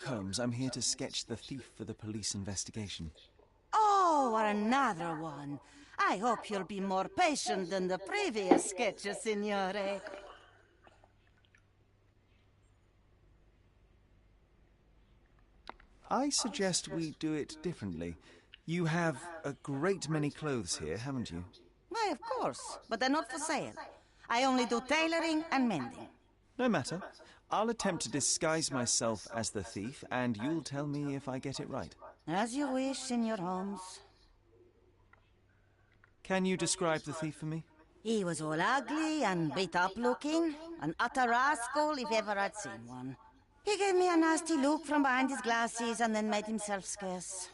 Holmes, I'm here to sketch the thief for the police investigation. Oh, another one. I hope you'll be more patient than the previous sketches, Signore. I suggest we do it differently. You have a great many clothes here, haven't you? Why, of course, but they're not for sale. I only do tailoring and mending. No matter. I'll attempt to disguise myself as the thief, and you'll tell me if I get it right. As you wish, Signor Holmes. Can you describe the thief for me? He was all ugly and beat-up looking, an utter rascal if ever I'd seen one. He gave me a nasty look from behind his glasses and then made himself scarce.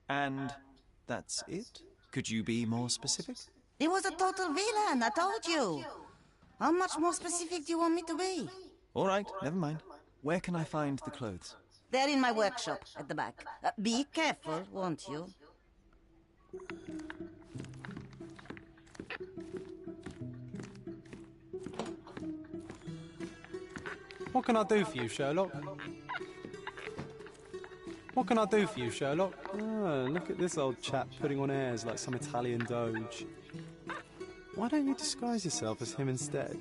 And that's it? Could you be more specific? He was a total villain, I told you. How much more specific do you want me to be? All right, never mind. Where can I find the clothes? They're in my workshop at the back. Be careful, won't you? What can I do for you, Sherlock? What can I do for you, Sherlock? Oh, look at this old chap putting on airs like some Italian doge. Why don't you disguise yourself as him instead?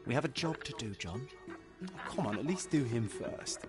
We have a job to do, John. Oh, come on, at least do him first.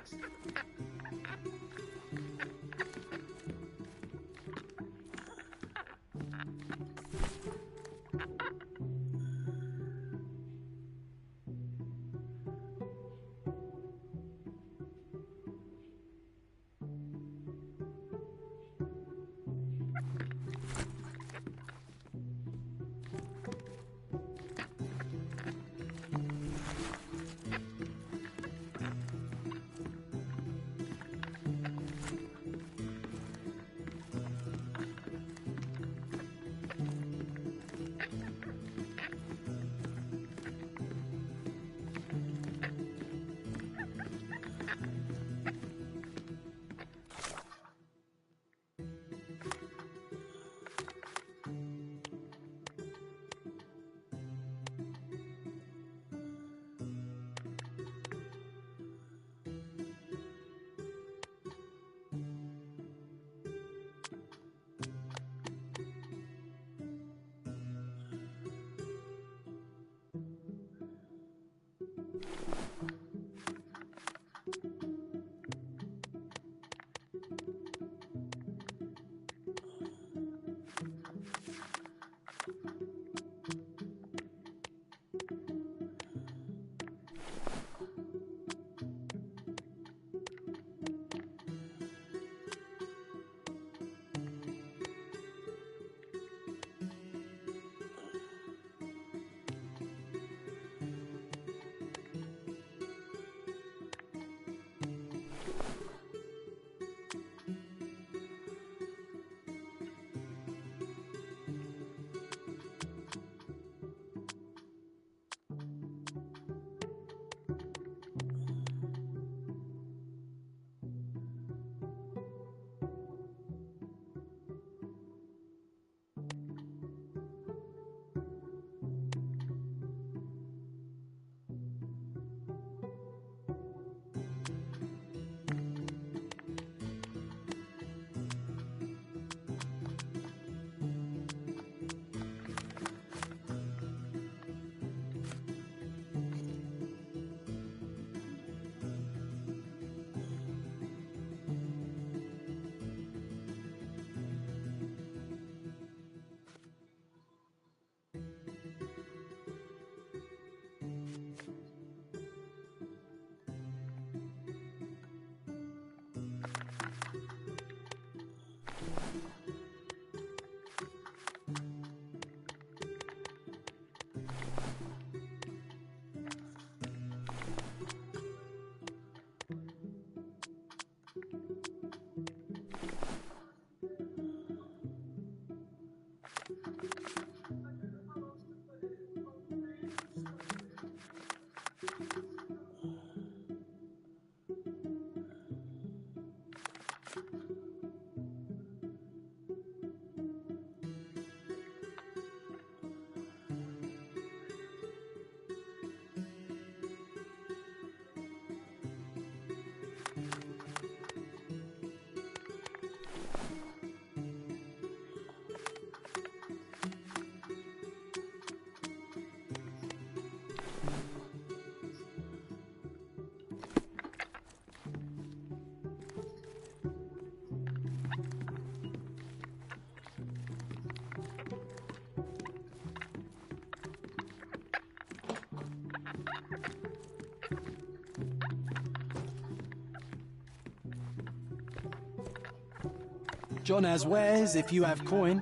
John has wares if you have coin.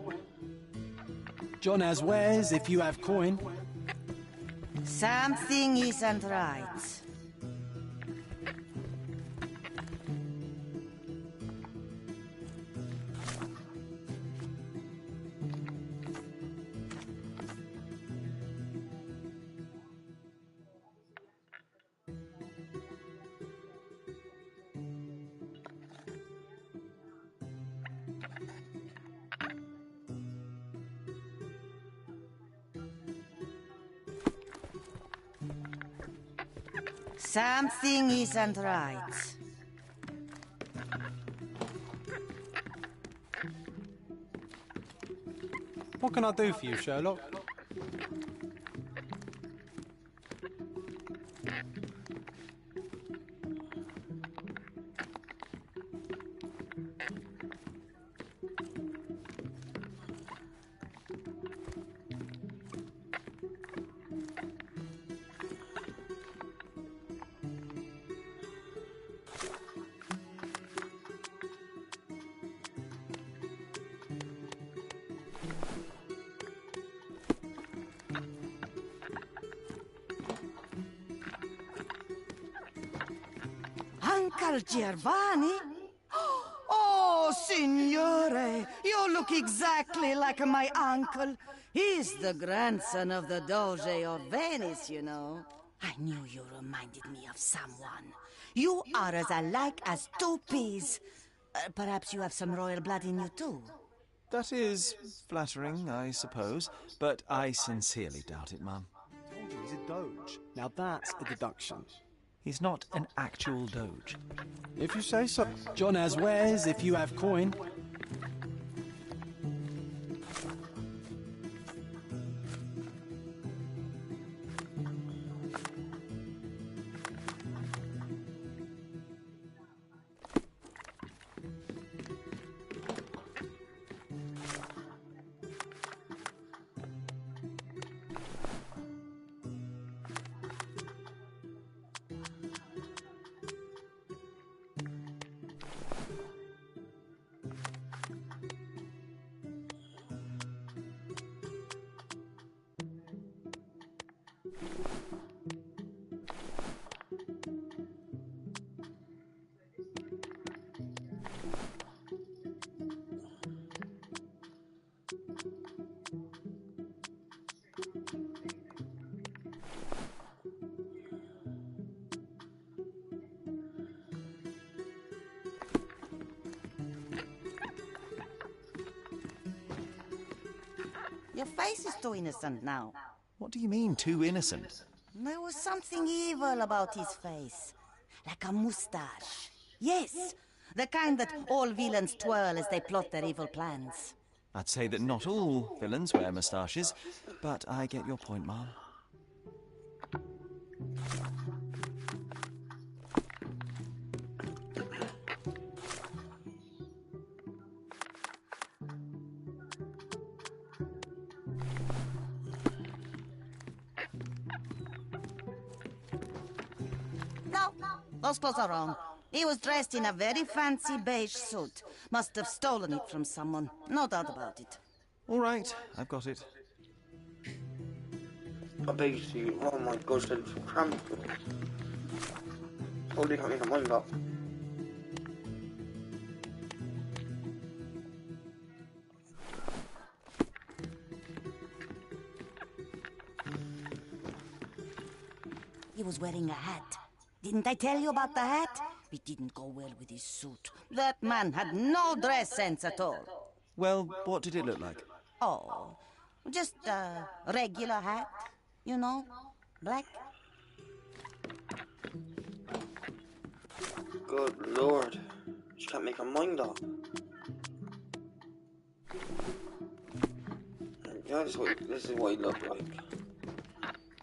John has wares if you have coin. Something isn't right. Something isn't right. What can I do for you, Sherlock? Uncle Giovanni? Oh, signore, you look exactly like my uncle. He's the grandson of the Doge of Venice, you know. I knew you reminded me of someone. You are as alike as two peas. Perhaps you have some royal blood in you, too. That is flattering, I suppose, but I sincerely doubt it, Mum. Told you he's a doge. Now that's a deduction. He's not an actual doge. If you say so. John has wares if you have coin. Your face is too innocent now. What do you mean, too innocent? There was something evil about his face. Like a mustache. Yes, the kind that all villains twirl as they plot their evil plans. I'd say that not all villains wear moustaches, but I get your point, Mom. No, those clothes are wrong. He was dressed in a very fancy beige suit. Must have stolen it from someone. No doubt about it. All right, I've got it. A beige suit. Oh my gosh, that's cramped. Totally can't make a mind up. He was wearing a hat. Didn't I tell you about the hat? It didn't go well with his suit. That man had no dress sense at all. Well, what did it look like? Oh, just a regular hat, you know, black. Good lord. She can't make her mind up. This is what he looked like.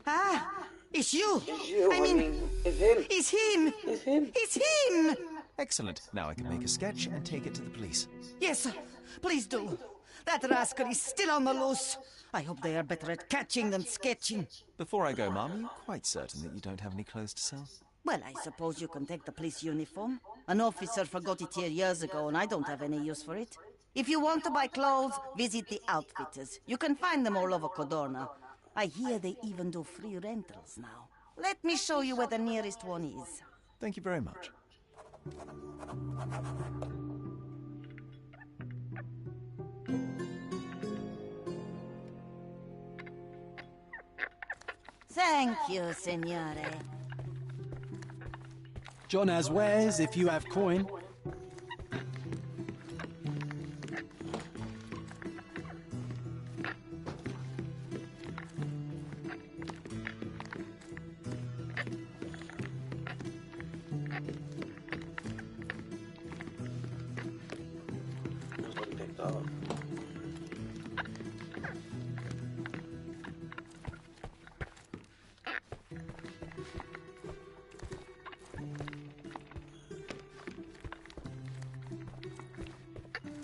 Ah, it's you. It's you, I mean, it's him. it's him. It's him. It's him. Excellent. Now I can make a sketch and take it to the police. Yes, sir. Please do. That rascal is still on the loose. I hope they are better at catching than sketching. Before I go, Mom, are you quite certain that you don't have any clothes to sell? Well, I suppose you can take the police uniform. An officer forgot it here years ago, and I don't have any use for it. If you want to buy clothes, visit the outfitters. You can find them all over Codorna. I hear they even do free rentals now. Let me show you where the nearest one is. Thank you very much. Thank you, signore. John has wares if you have coin. That's what he picked up.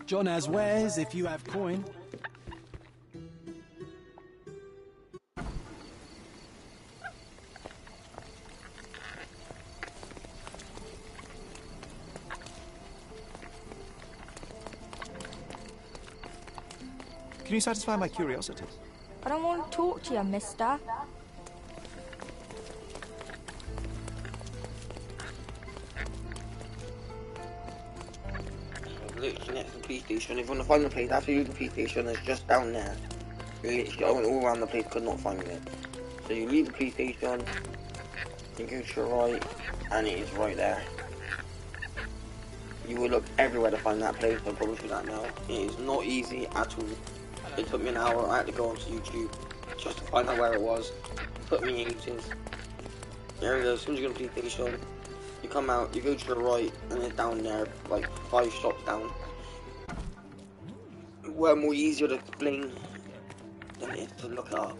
John has wares if you have coin. Can you satisfy my curiosity? I don't want to talk to you, mister. Literally next to the police station. If you want to find the place after you leave the police station, it's just down there. Literally, I went all around the place, could not find it. So you leave the police station, you go to your right, and it is right there. You will look everywhere to find that place, I promise you that now. It is not easy at all. It took me an hour, I had to go onto YouTube just to find out where it was. Put me ages. There it is, as soon as you go to the police station, you come out, you go to the right, and it's down there, like 5 shops down. Well, more easier to explain than it is to look it up.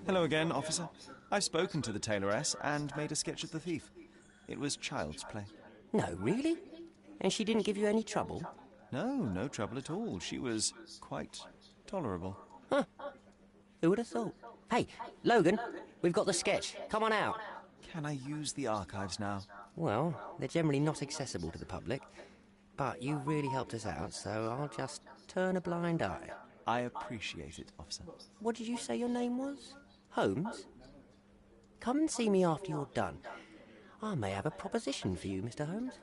Hello again, officer. I've spoken to the tailoress and made a sketch of the thief. It was child's play. No, really? And she didn't give you any trouble? No trouble at all. She was quite tolerable. Huh. Who would have thought? Hey, Logan, we've got the sketch. Come on out. Can I use the archives now? Well, they're generally not accessible to the public, but you really helped us out, so I'll just turn a blind eye. I appreciate it, officer. What did you say your name was? Holmes? Come and see me after you're done. I may have a proposition for you, Mr. Holmes.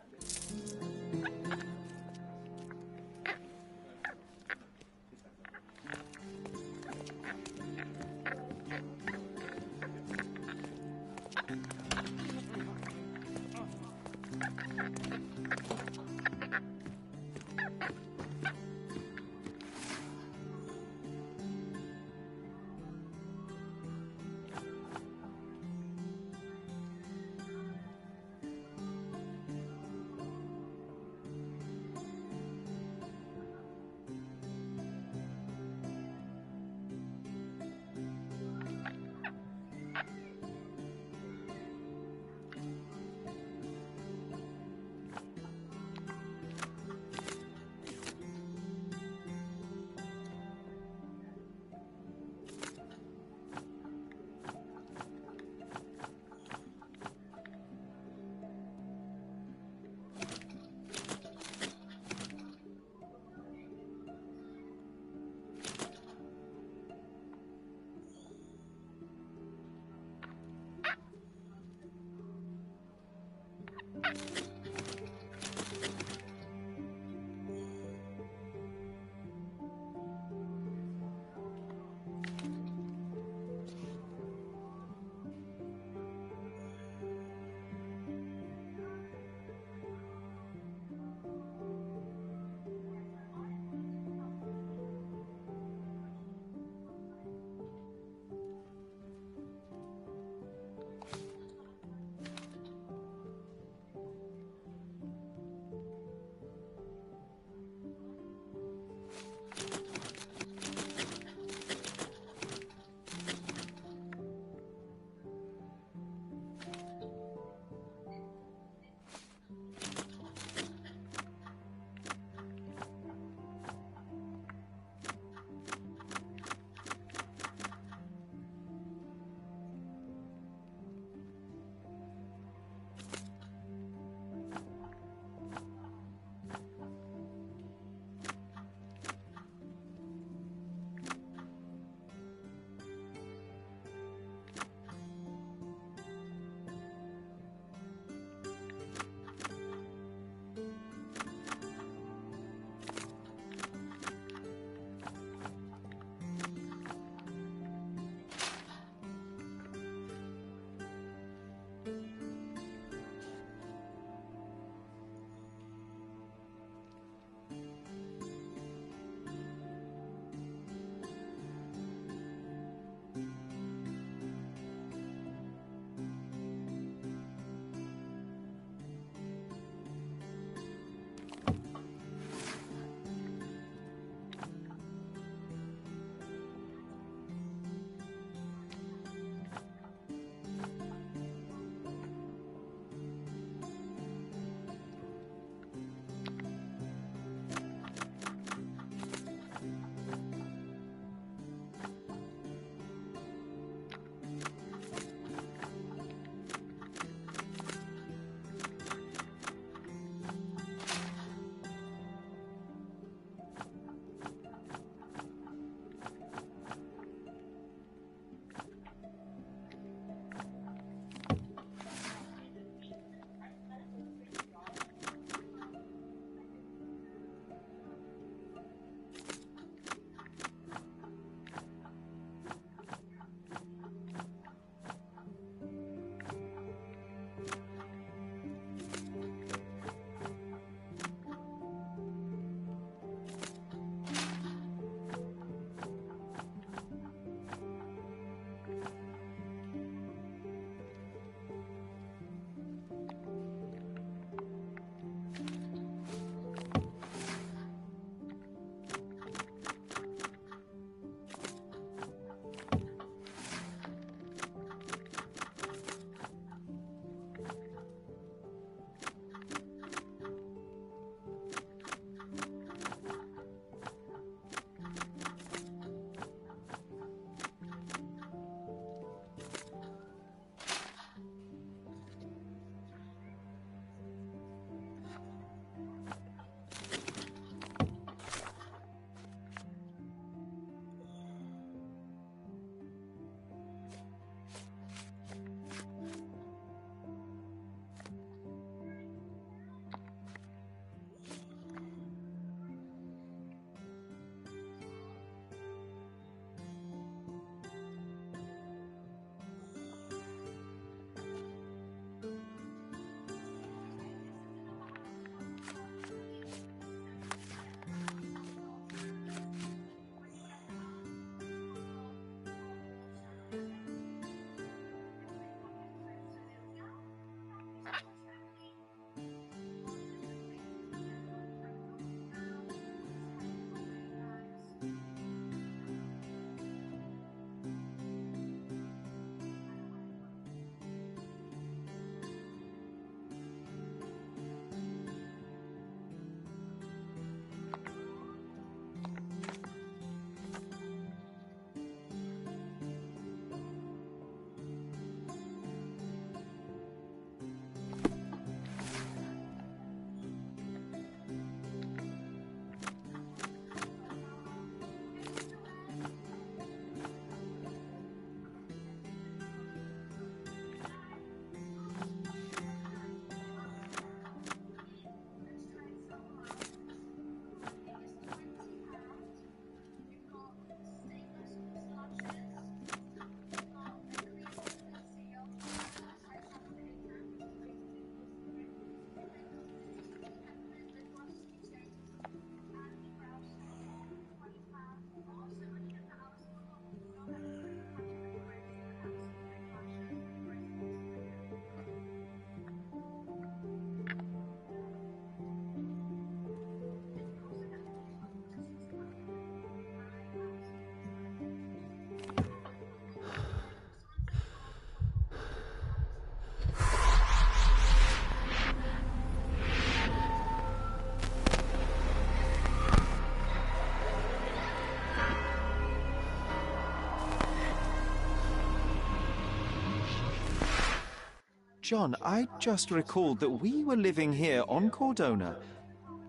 John, I just recalled that we were living here on Cordona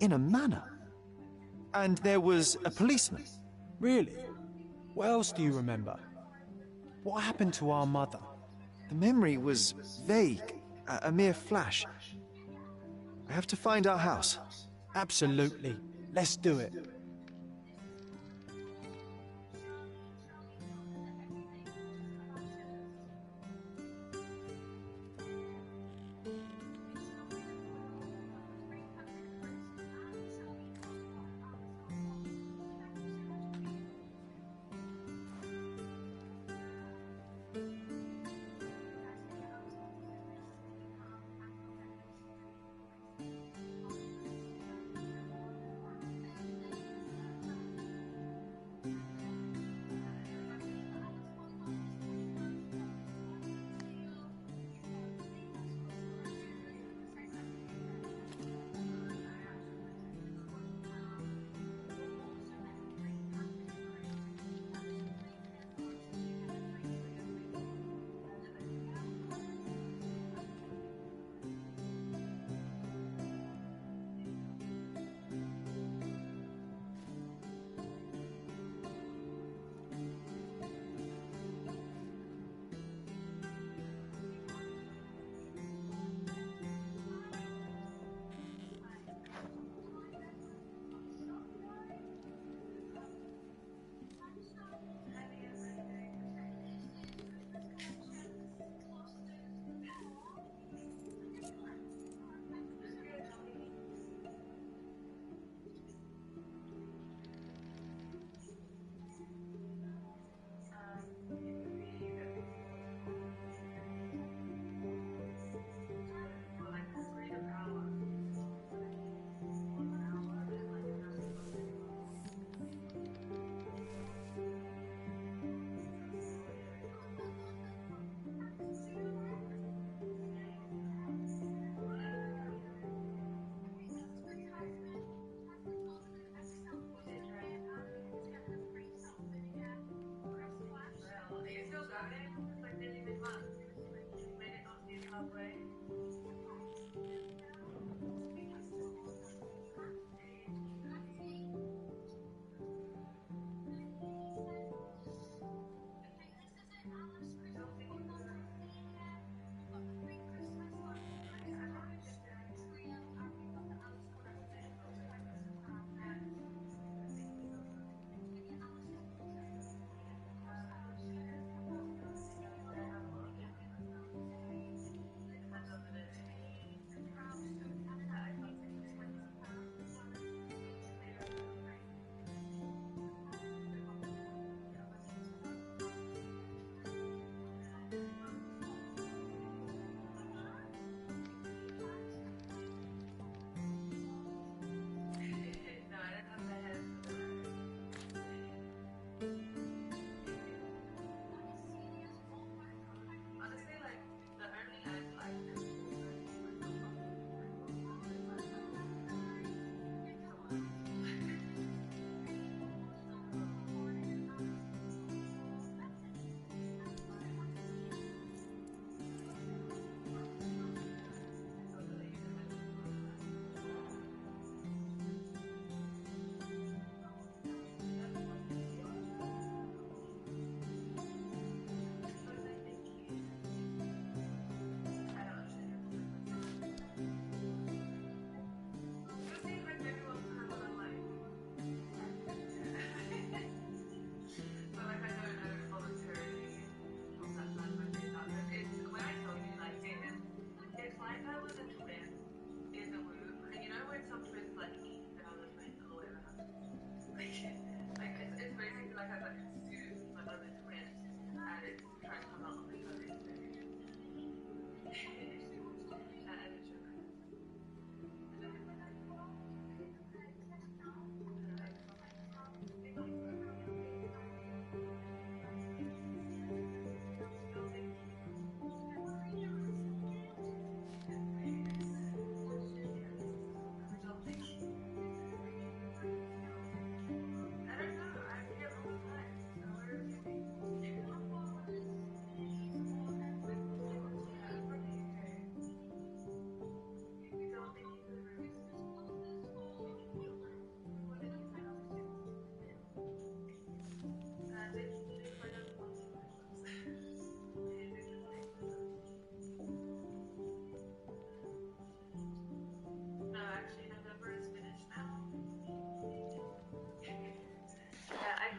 in a manor. And there was a policeman. Really? What else do you remember? What happened to our mother? The memory was vague, a mere flash. I have to find our house. Absolutely. Let's do it.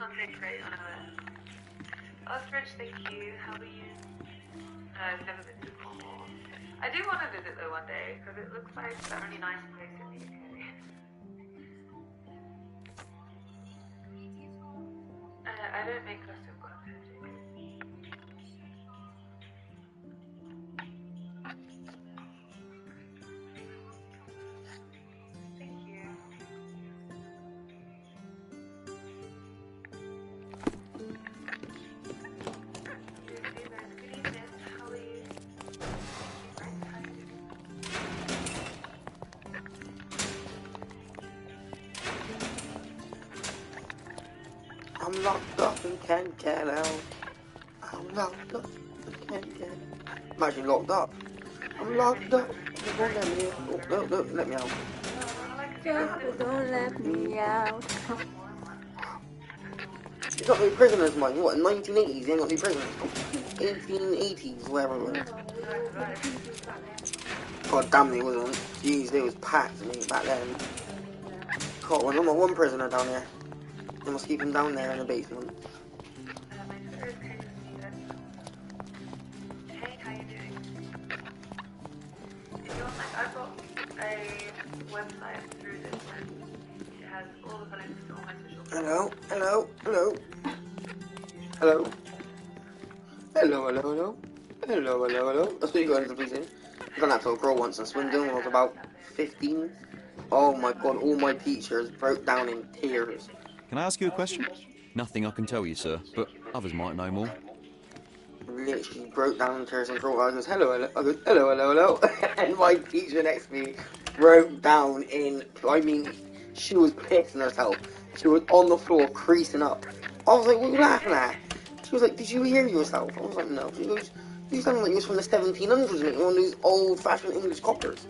content creator on Earth. Ostrich, thank you. How are you? No, I've never been to Cornwall. I do want to visit though one day because it looks like a really nice place in the UK. I don't make custom content. Thank you. Good evening. How are you? I'm locked up and can't get out. I'm locked up and can't get out. I'm actually locked up. I'm locked up. They won't let me out. Oh, no, let me out. Don't let me out. You got no prisoners, man. What, 1980s? You ain't got no prisoners. 1880s, whatever it was. God damn, they wasn't. Jeez, they was packed, mate, back then. Caught one. I'm not one prisoner down there. They must keep him down there in the basement. Hey, how you doing? If you want, like, I've got a website through this one. It has all the links to all my social media. Hello, hello, hello. Hello. Hello, hello, hello. Hello, hello, hello. That's what you got into the police in. I've done that to a girl once in Swindon when I was about 15. Oh my god, all my teachers broke down in tears. Can I ask you a question? Nothing I can tell you, sir, but others might know more. Literally broke down in tears and girl, I goes, hello, hello. I goes, hello, hello, hello. And my teacher next to me broke down in, I mean, she was pissing herself. She was on the floor creasing up. I was like, what are you laughing at? She was like, did you hear yourself? I was like, no. She goes, you sound like you was from the 1700s, mate. One of these old-fashioned English coppers.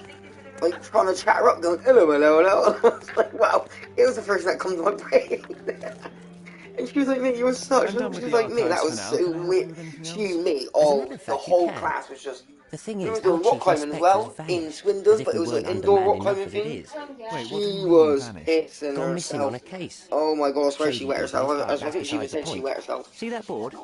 Like, trying to chat her up, going, hello, hello, hello. I was like, wow, it was the first thing that comes to my brain. And she was like, mate, you were such... I'm She done with was the like, mate, that archives for was now. so Can I help you weird. with anything She, else? me, As a matter all, of the fact, you whole can. class was just... The thing We is, were our doing rock chief climbing as inspector has well, in vanished, Swindon, as if but we it was an weren't indoor undermanned rock enough climbing as it thing. is. Wait, what do you She mean, was vanished? pissing Gone missing on herself. a case. Oh my god, I swear she Shady wet herself. business, but I that's think she even besides the said she point. wet herself. See that board?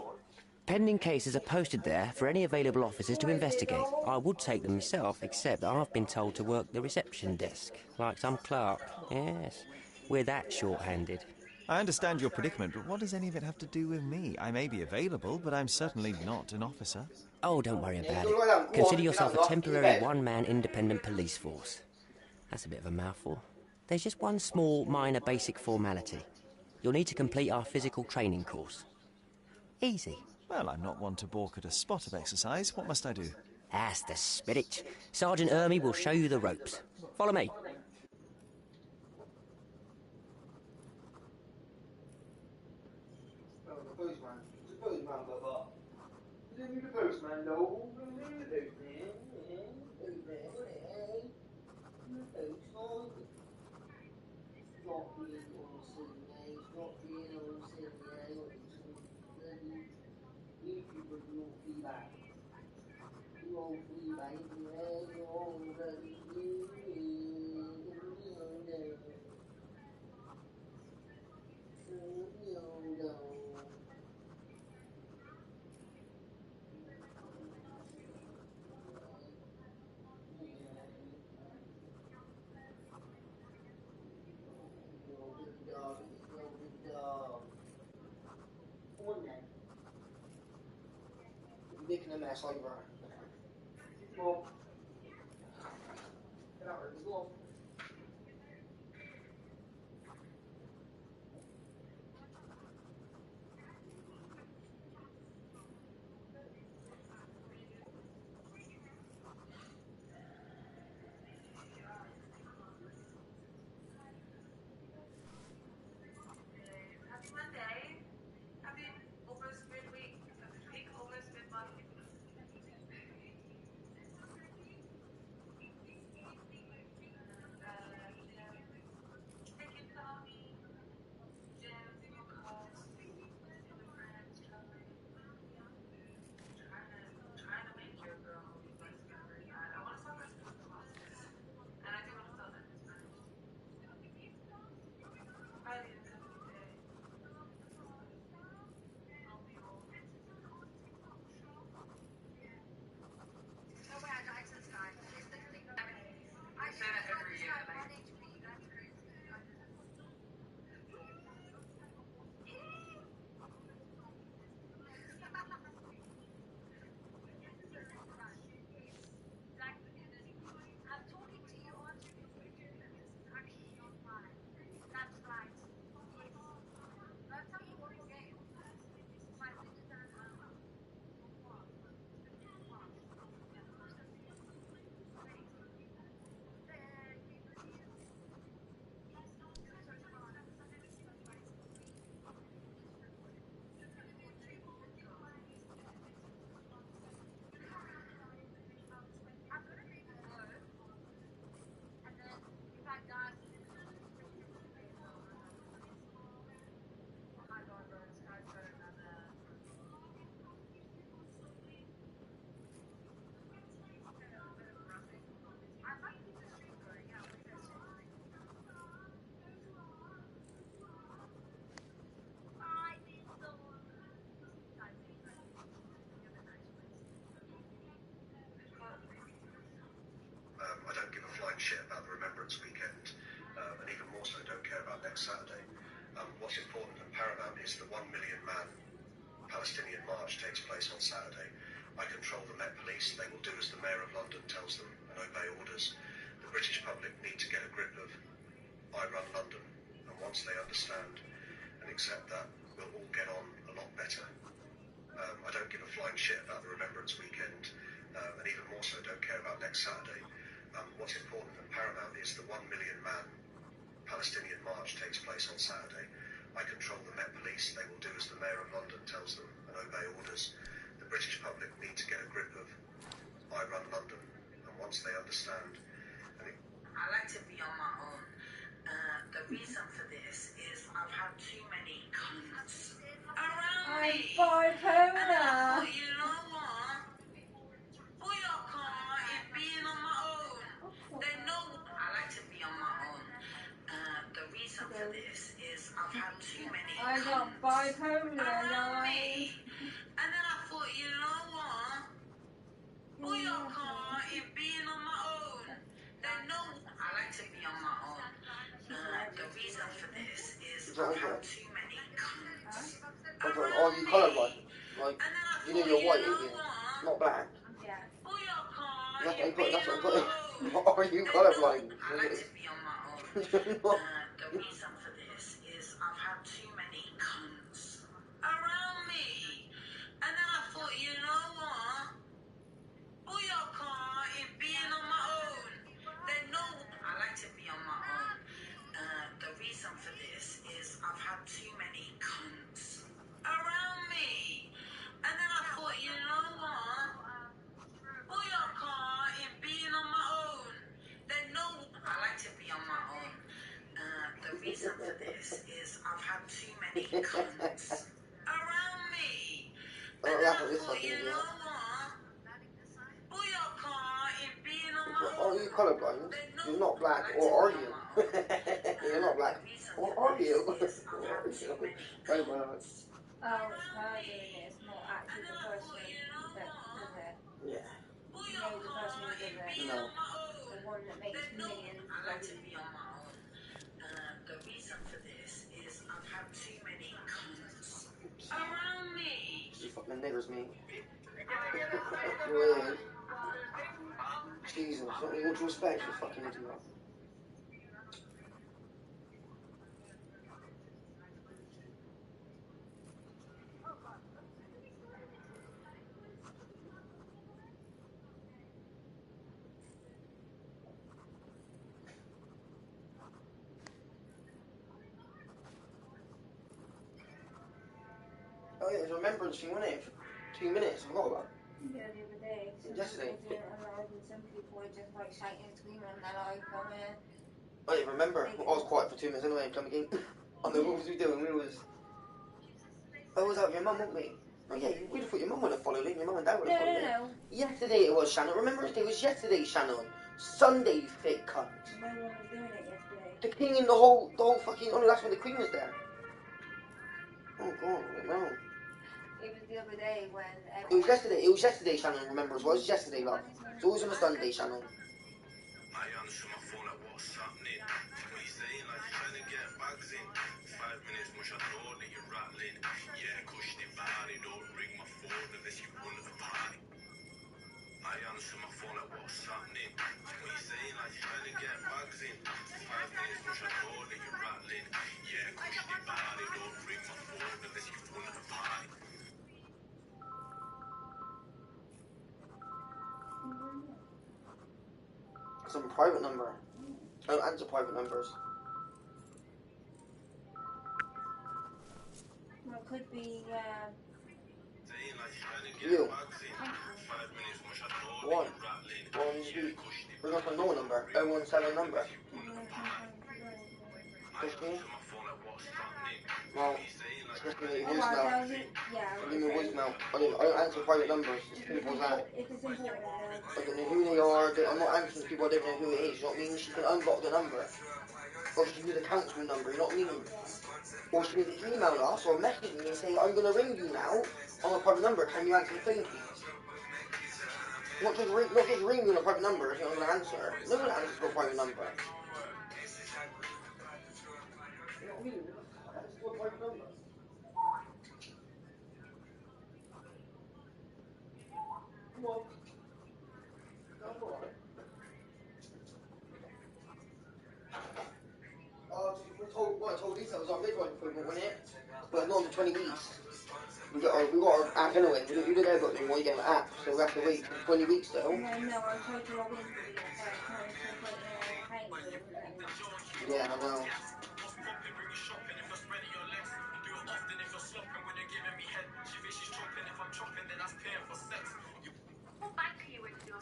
Pending cases are posted there for any available officers to investigate. I would take them myself, except I've been told to work the reception desk, like some clerk. Yes, we're that short-handed. I understand your predicament, but what does any of it have to do with me? I may be available, but I'm certainly not an officer. Oh, don't worry about go it. lie down. Go Consider on, yourself get a out, in temporary bed. one-man independent police force. That's a bit of a mouthful. There's just one small, minor basic formality. You'll need to complete our physical training course. Easy. Well, I'm not one to balk at a spot of exercise. What must I do? That's the spirit. Sergeant Ermy will show you the ropes. Follow me. Oh, the postman. It's a postman, Bubba. Is it the postman, though? The postman. Stop being all silly, mate. Stop being all silly, eh? You people do all feedback. You all feedback. You all bloody making a mess like that. Well, get out of this law. Happy Monday. Happy almost midweek. Almost mid-month. next Saturday. What's important and paramount is the 1 million man Palestinian march takes place on Saturday. I control the Met Police. They will do as the Mayor of London tells them and obey orders. The British public need to get a grip of I run London, and once they understand and accept that, we'll all get on a lot better. I don't give a flying shit about the Remembrance Weekend, and even more so don't care about next Saturday. What's important and paramount is the 1 million man Palestinian march takes place on Saturday. I control the Met Police. They will do as the Mayor of London tells them and obey orders. The British public need to get a grip of I run London, and once they understand and I like to be on my own. The reason for this is I've had too many cunts around me. And I thought, you know what? Boy, I can't being on my own. They know I like to be on my own. The reason for this is I've had too many cunts around me. And then I thought, you know what? Boy, I can't being on my own. They know I like to be on my own. The reason for this is I've had too many cunts around Are you me. colourblind? Like, And then I you thought, know you're white, you ain't you? know what? Not black. Boy, I That's can't what I'm being putting. on my own. Are you They colourblind? know I like to be on my own. The reason for this is I've had too many cunts around me. And then I thought, you know what? Boy, I can't being on my own. They know I like to be on my own. The reason for this is I've had too many cunts around me. And then I thought, you know what? Boy, I can't being on my own. They know I like to be on my own. The reason for this is I've had too many cunts around me. And then I thought, you know what? Boy, I can't being on my own. Are you colourblind? You're not black, or are you? You're not black, or are you? Very well. Oh, it's her doing it. It's not actually the person that does it. Yeah. You know the person who does it. No. The one that makes millions. I like to be on my own. The reason for this is I've had too many cunts around me. You fucking niggers, me. Really? Jesus, what do you respect, you fucking idiot? Oh yeah, there's a remembrance thing, wasn't it? 2 minutes, I forgot about it. Yeah, the other day. Yesterday. Some people were just like shouting and screaming and they're like, come here. I didn't remember. I was quiet for 2 minutes anyway, come again. I know what was we doing, we was... I was out with your mum, weren't we? Oh yeah, we'd have thought your mum would have followed it, your mum and dad would have followed it. No. Yesterday it was, Shannon. Remember, it was yesterday, Shannon. Sunday, you fake cunt. No one was doing it yesterday. The king and the whole fucking... Oh no, that's when the queen was there. Oh god, I don't know. It was the other day when It was yesterday, Shannon, remember as well. It was yesterday, love. It's always on a Sunday, Shannon. I answer my phone like, what's happening? What you saying? Like you're trying to get bags in. 5 minutes, much I know that you're rattling. Yeah, cush the body, don't ring my phone unless you want the party. I answer my phone like, what's happening? What you saying? Like you're trying to get bags in. 5 minutes, much I know that you're rattling. Yeah, cush the body, don't ring my phone unless you want the party. Some private number. I don't answer private numbers. well, it could be, You. One. Bring up a no number. 017 number. 15? Well, just give me a voicemail. Give me a voicemail. I don't answer private numbers. It's people's that. if it's important, I don't know who they are. I'm not answering to people I don't know who it is. You know what I mean? She can unblock the number. Or she can use a council number. You know what I mean? Or she can email us or message me and say, I'm going to ring you now on a private number. Can you answer the phone, please? Not just ring you on a private number if you're not going to answer. No one answers to a private number. know what I mean? That's your private number. Come on. That's alright. I told Lisa it was our midwife appointment, wasn't it? But not on the 20 weeks. We got our app anyway. We do their booking while you get an app, so we have to wait 20 weeks though. No, I tried to log into the first time to put Haynes, but it wouldn't let me. Yeah, I know. What bank are you with your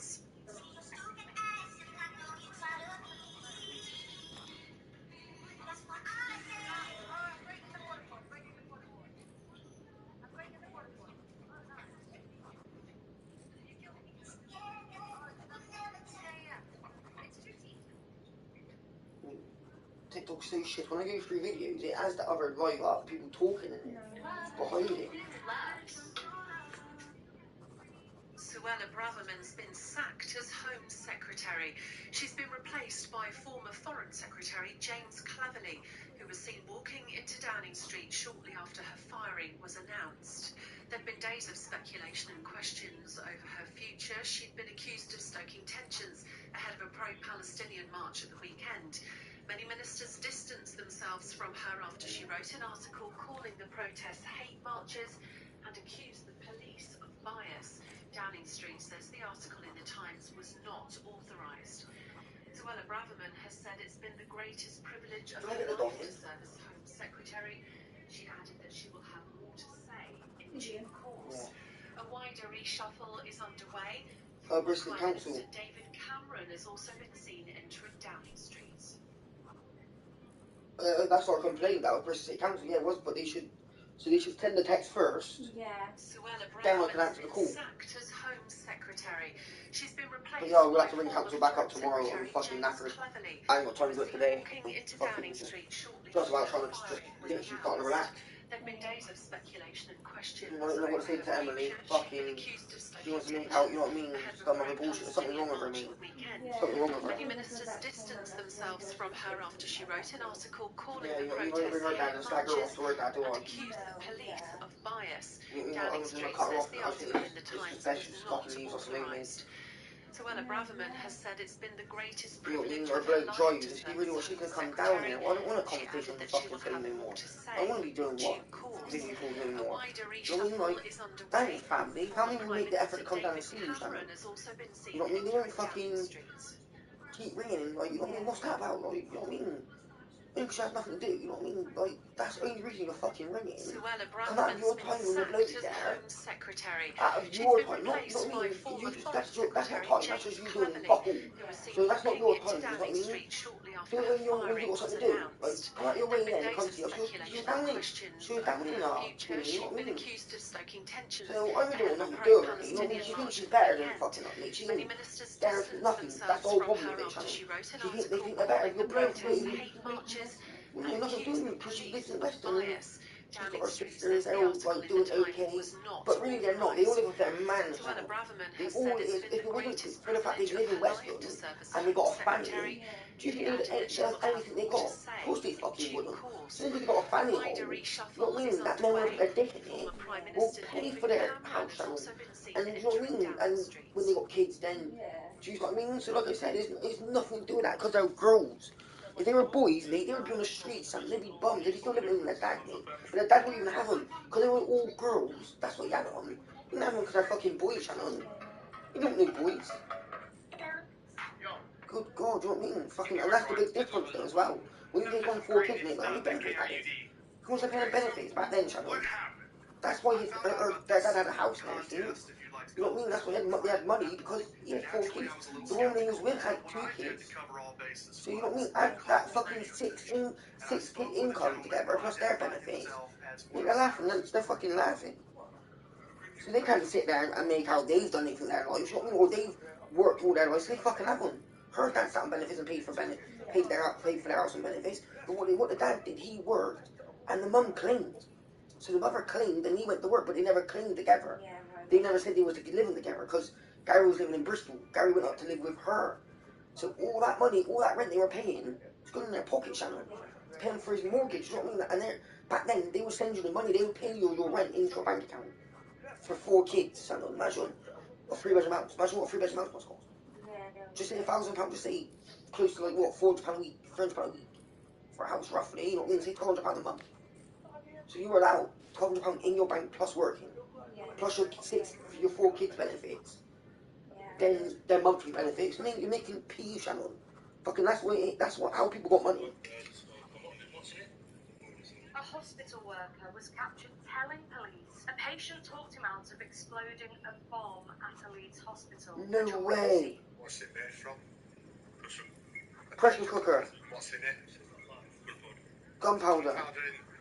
TikTok so shit. When I go through videos, it has that other live up, people talking in it, behind it. Suella Braverman's been sacked as Home Secretary. She's been replaced by former Foreign Secretary James Cleverly, who was seen walking into Downing Street shortly after her firing was announced. There'd been days of speculation and questions over her future. She'd been accused of stoking tensions ahead of a pro-Palestinian march at the weekend. Many ministers distanced themselves from her after she wrote an article calling the protests hate marches and accused the police of bias. Downing Street says the article in the Times was not authorised. Suella Braverman has said it's been the greatest privilege of her life to serve as Home Secretary. She added that she will have more to say in due course. A wider reshuffle is underway. Bristol Council. David Cameron has also been seen entering Downing Street. That's what I complained about. Bristol City Council, yeah, it was, but they should send the text first. Yeah. Then I can answer the call. Sacked as Home Secretary. She's been replaced. But yeah, we'll have to ring council back up tomorrow. I'm fucking knackered. I ain't got time to do it today. Fucking just about trying to just literally start to relax. There've been days of speculation and questions. I don't know what to say to Emily. Fucking, she wants to make out, you know what I mean? Some other bullshit. There's something wrong with her, mate. Something wrong with her. Many ministers distanced themselves from her after she wrote an article calling Yeah, the you want to bring her down and slag her off to work that door. and accused the police of bias. You know, Downing I'm Street gonna cut her says off. the I think article in the Times best was just not fucking leave us alone, mate. authorised. Suella Braverman has said it's been the greatest You know what I mean? privilege Her of her bloke life drives. to If she serve really as wants, she can Home come down Secretary. here. I don't want a She conversation on added the that she fucking will thing have anymore. more to say I want to be doing in what? due course. Video calls A anymore. wider You know what I mean? reshuffle Like, is underway. thanks, family. How many Prime make the effort to Minister come down and David see you, Cameron Shannon? has also been seen You know what I mean? They entering don't fucking Downing Street. keep ringing. Like, you know what I mean? What's that about? Like, you know what I mean? Because she has nothing to do, you know what I mean? Like, that's the only reason you're fucking ringing. Suella Come out of your time when the bloke is as there. Home Secretary. Out of She's your been time, not, you know replaced what I by mean? former That's Foreign not Secretary time, that's just James you doing Cleverly, fuck all. who was seen So that's not your walking time, into you know what I Downing mean? Street shortly Do after it her when you've firing got was something to do. Like, announced. come out your way There've then been and come days see of us. She was speculation down and there. questions She was over down in her our future. thing, you know She'd what I been mean? accused of stoking tensions So I really ahead don't of know a nothing to do with her, you know what I mean? pro-Palestinian She thinks march she's at the better than weekend. fucking like, she Many ain't. ministers They're distanced nothing. That's themselves the whole from problem her with it, after Shannon. she wrote an They article think they're better. calling Your the bloke, protests you hate marches ain't and nothing to accused do the because she's police listening of to Western. bias. She's got Downing her Street sisters, says they're the all article like in the doing Times okay. was not But really they're not. They all authorised. live with their man, Suella Shannon. Braverman They has all, said it's been if the it wasn't greatest for the fact they privilege of live in her life Western to serve as and they Home got a Secretary. family, do you She think added that she will have anything they more to got? say Of course they in fucking due wouldn't. course. So they got a A family at wider home. You know reshuffle what I is mean? That man won't put underway. their dick in it. Former Prime Will Minister pay David for their Cameron house, has Shannon. also been seen And you know what I entering mean? Downing And Street. when they got kids, then Yeah. do you know what I mean? So like I said, it's nothing to do with that because they're girls. If they were boys, mate, they would be on the streets, and they'd be bums. They'd be still living with their dad, mate. But their dad wouldn't even have them because they were all girls. That's what he had on. He didn't have them because they're fucking boys, Shannon. You don't know boys. Good God, do you know what I mean? Fucking, and that's the big difference then as well. When you take on 4 kids, mate, like, how many benefits that is? Who wants to pay the benefits back then, Shannon? That's why their dad had a house and everything. You know what I mean? That's why they had money because he had 4 kids. The woman he was with had 2 kids. So you know what I mean? Add that fucking 6 kid income together plus their benefits. They're laughing. They're fucking laughing. So they can't sit there and make out they've done it for their lives. You know what I mean? Or they've worked all their lives. They fucking haven't. Her dad sat on benefits and paid for their house and benefits. But what the dad did, he worked, and the mum cleaned. So the mother cleaned and he went to work, but they never cleaned together. Yeah, right. They never said they was living together because Gary was living in Bristol. Gary went up to live with her. So all that money, all that rent they were paying, gun in their pocket, Shannon. Paying for his mortgage, you know what I mean? And back then, they would send you the money, they would pay you your rent into your bank account. For 4 kids, Shannon, imagine. A 3-bedroom house. Imagine what a 3-bedroom house must cost. Just say £1,000, just say close to like what, £400 a week, £300 a week for a house roughly, you know what I mean? Say £1,200 a month. So you were allowed £1,200 in your bank plus working, plus your 4 kids benefits, then their monthly benefits, and then you're making PE, Shannon. Fucking that's how people got money. A hospital worker was captured telling police a patient talked him out of exploding a bomb at a Leeds hospital. No way. What's it made from? Pressure cooker. What's in it? Gunpowder.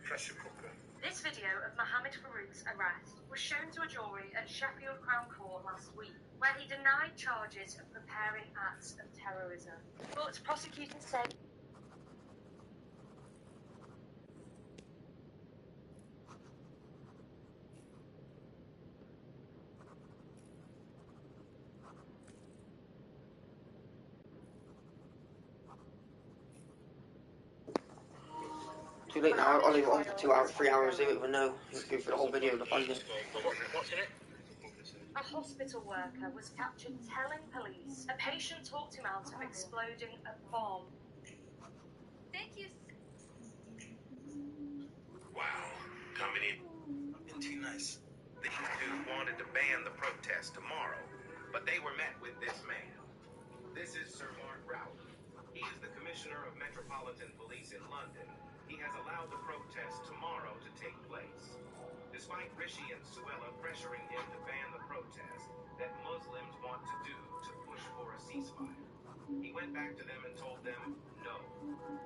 Pressure cooker. This video of Mohammed Farouk's arrest was shown to a jury at Sheffield Crown Court last week, where he denied charges of preparing acts of terrorism. But prosecutors said Too late now, I'll leave it on for 2 hours, 3 hours, they don't even know. You have to go through the whole video to find it. What's in it? a hospital worker was captured telling police a patient talked him out of exploding a bomb. Thank you. Wow, coming in. Isn't too nice. These two wanted to ban the protest tomorrow, but they were met with this man. This is Sir Mark Rowley. He is the Commissioner of Metropolitan Police in London. He has allowed the protest tomorrow to take place. Despite Rishi and Suella pressuring him to ban the protest that Muslims want to do to push for a ceasefire, he went back to them and told them no,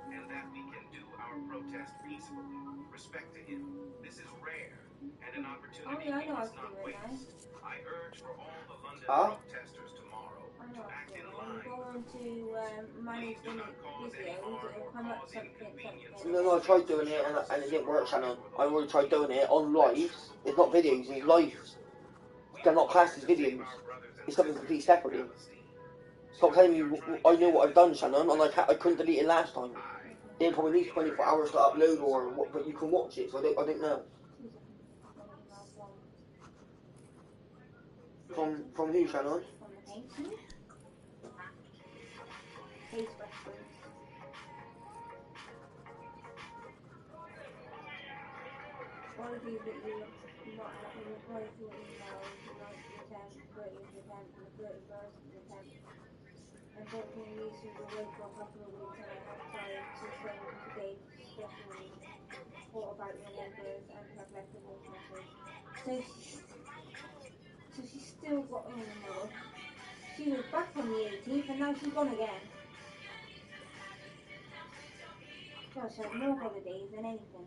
and that we can do our protest peacefully. Respect to him. This is rare and an opportunity we must not waste. I urge for all the London protesters tomorrow to act in line. Please do not cause any harm or cause inconvenience. No, I tried doing it and it didn't work, Shannon. I already tried doing it on lives. It's not videos, it's lives. They're not classed as videos. It's something completely separately. Stop telling me I know what I've done, Shannon, and I couldn't delete it last time. It probably needs 24 hours to upload, or what, but you can watch it, so I don't know. From who, Shannon? All of you that you not reply to your emails, the 9th of the 10th, 30th of the 10th, and the 31st of the 10th. Unfortunately, Lisa was away for a couple of weeks and I have tried to stay with you today to discuss your needs, thought about your neighbours, and have left a voice message. So she's still got, oh no. She was back on the 18th and now she's gone again. Gosh, she had more holidays than anything.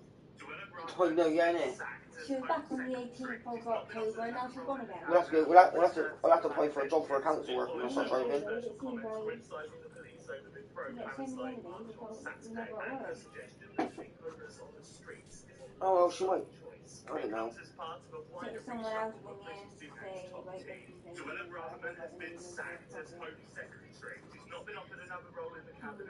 I know, yeah, innit? She was back on the 18th of October and now she's gone again. I'll have to apply for a job for a council worker when I start driving. It seems like you get so many holidays because you never at work. Oh, well, she might. I don't know. So if someone else went in to say, like, Suella Braverman has been sacked as Home Secretary. She's not been offered another role in the cabinet.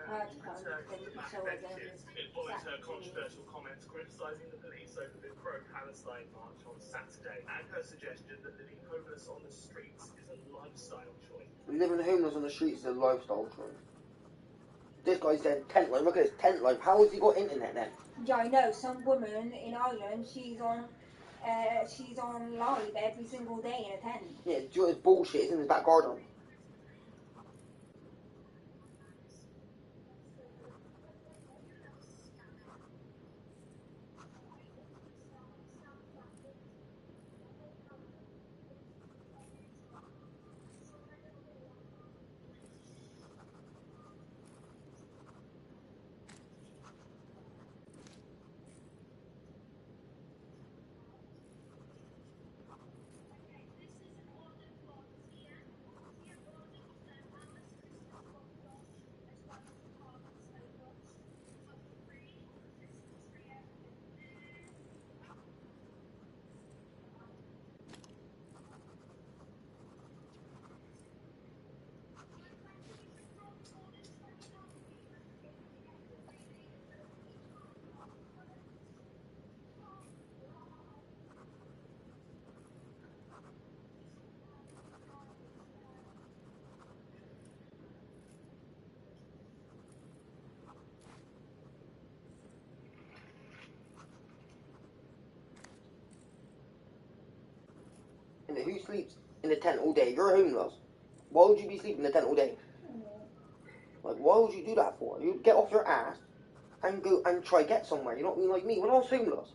It follows her controversial comments criticising the police over the pro-Palestine march on Saturday and her suggestion that living homeless on the streets is a lifestyle choice. Living homeless on the streets is a lifestyle choice. This guy said tent life. Look at his tent life. How has he got internet then? Yeah, I know. Some woman in Ireland, she's on live every single day in a tent. Yeah, do you know what bullshit is in his back garden? minute. Who sleeps in the tent all day? You're homeless. Why would you be sleeping in the tent all day? Like, why would you do that for? You'd get off your ass and go and try get somewhere. You know what I mean? Like me, when I was homeless,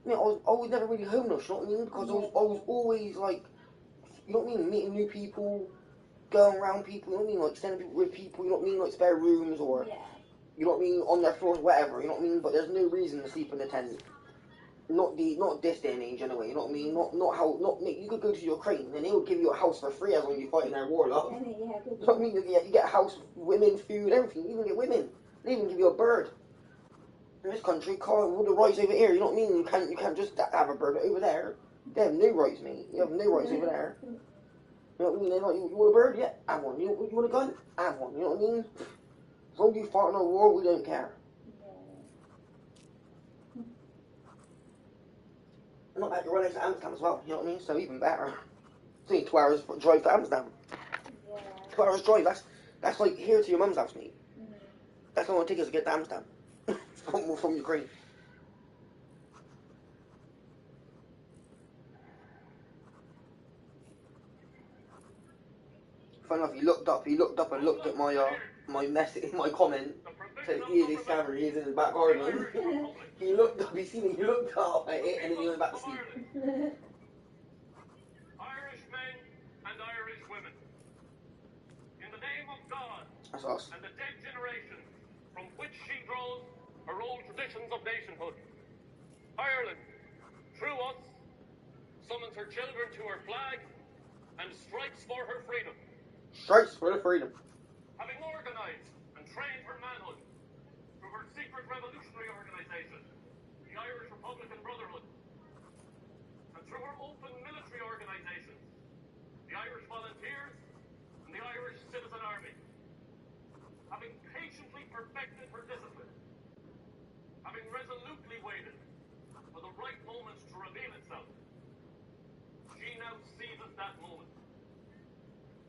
I mean, I was never really homeless. You know what I mean? Because I was always like, you know what I mean, meeting new people, going around people. You know what I mean? Like staying with people. You know what I mean? Like spare rooms or you know what I mean, on their floors, whatever. You know what I mean? But there's no reason to sleep in the tent. Not this day and age anyway. You know what I mean? Not how you could go to Ukraine and they would give you a house for free as long as you fight in their war, love. You know what I mean? You get a house, women, food, everything. You even get women. They even give you a bird. In this country, with the rights over here, you know what I mean? You can't just have a bird over there. They have no rights, mate. You have no rights over there. You know what I mean? They're like, you want a bird? Yeah, have one. You want a gun? Have one. You know what I mean? As long as you fight in a war, we don't care. Not bad, you're running to Amsterdam as well, you know what I mean? So even better. It's only 2 hours drive to Amsterdam. 2 hours drive, that's like here to your mum's house, mate. That's how long it takes us to get to Amsterdam. from Ukraine. Funny enough, he looked up and looked at my message, my comment. Said, "Yeah, they scammer, he's in his back garden." He looked up, he looked up at it, and then he went back to sleep. Irish men and Irish women, in the name of God That's us. and the dead generation from which she draws her old traditions of nationhood, Ireland, through us, summons her children to her flag and strikes for her freedom. Strikes for the freedom. Having organised and trained her manhood through her secret revolutionary organisation, the Irish Republican Brotherhood, and through her open military organisations, the Irish Volunteers and the Irish Citizen Army. Having patiently perfected her discipline, having resolutely waited for the right moment to reveal itself, she now seizes that moment.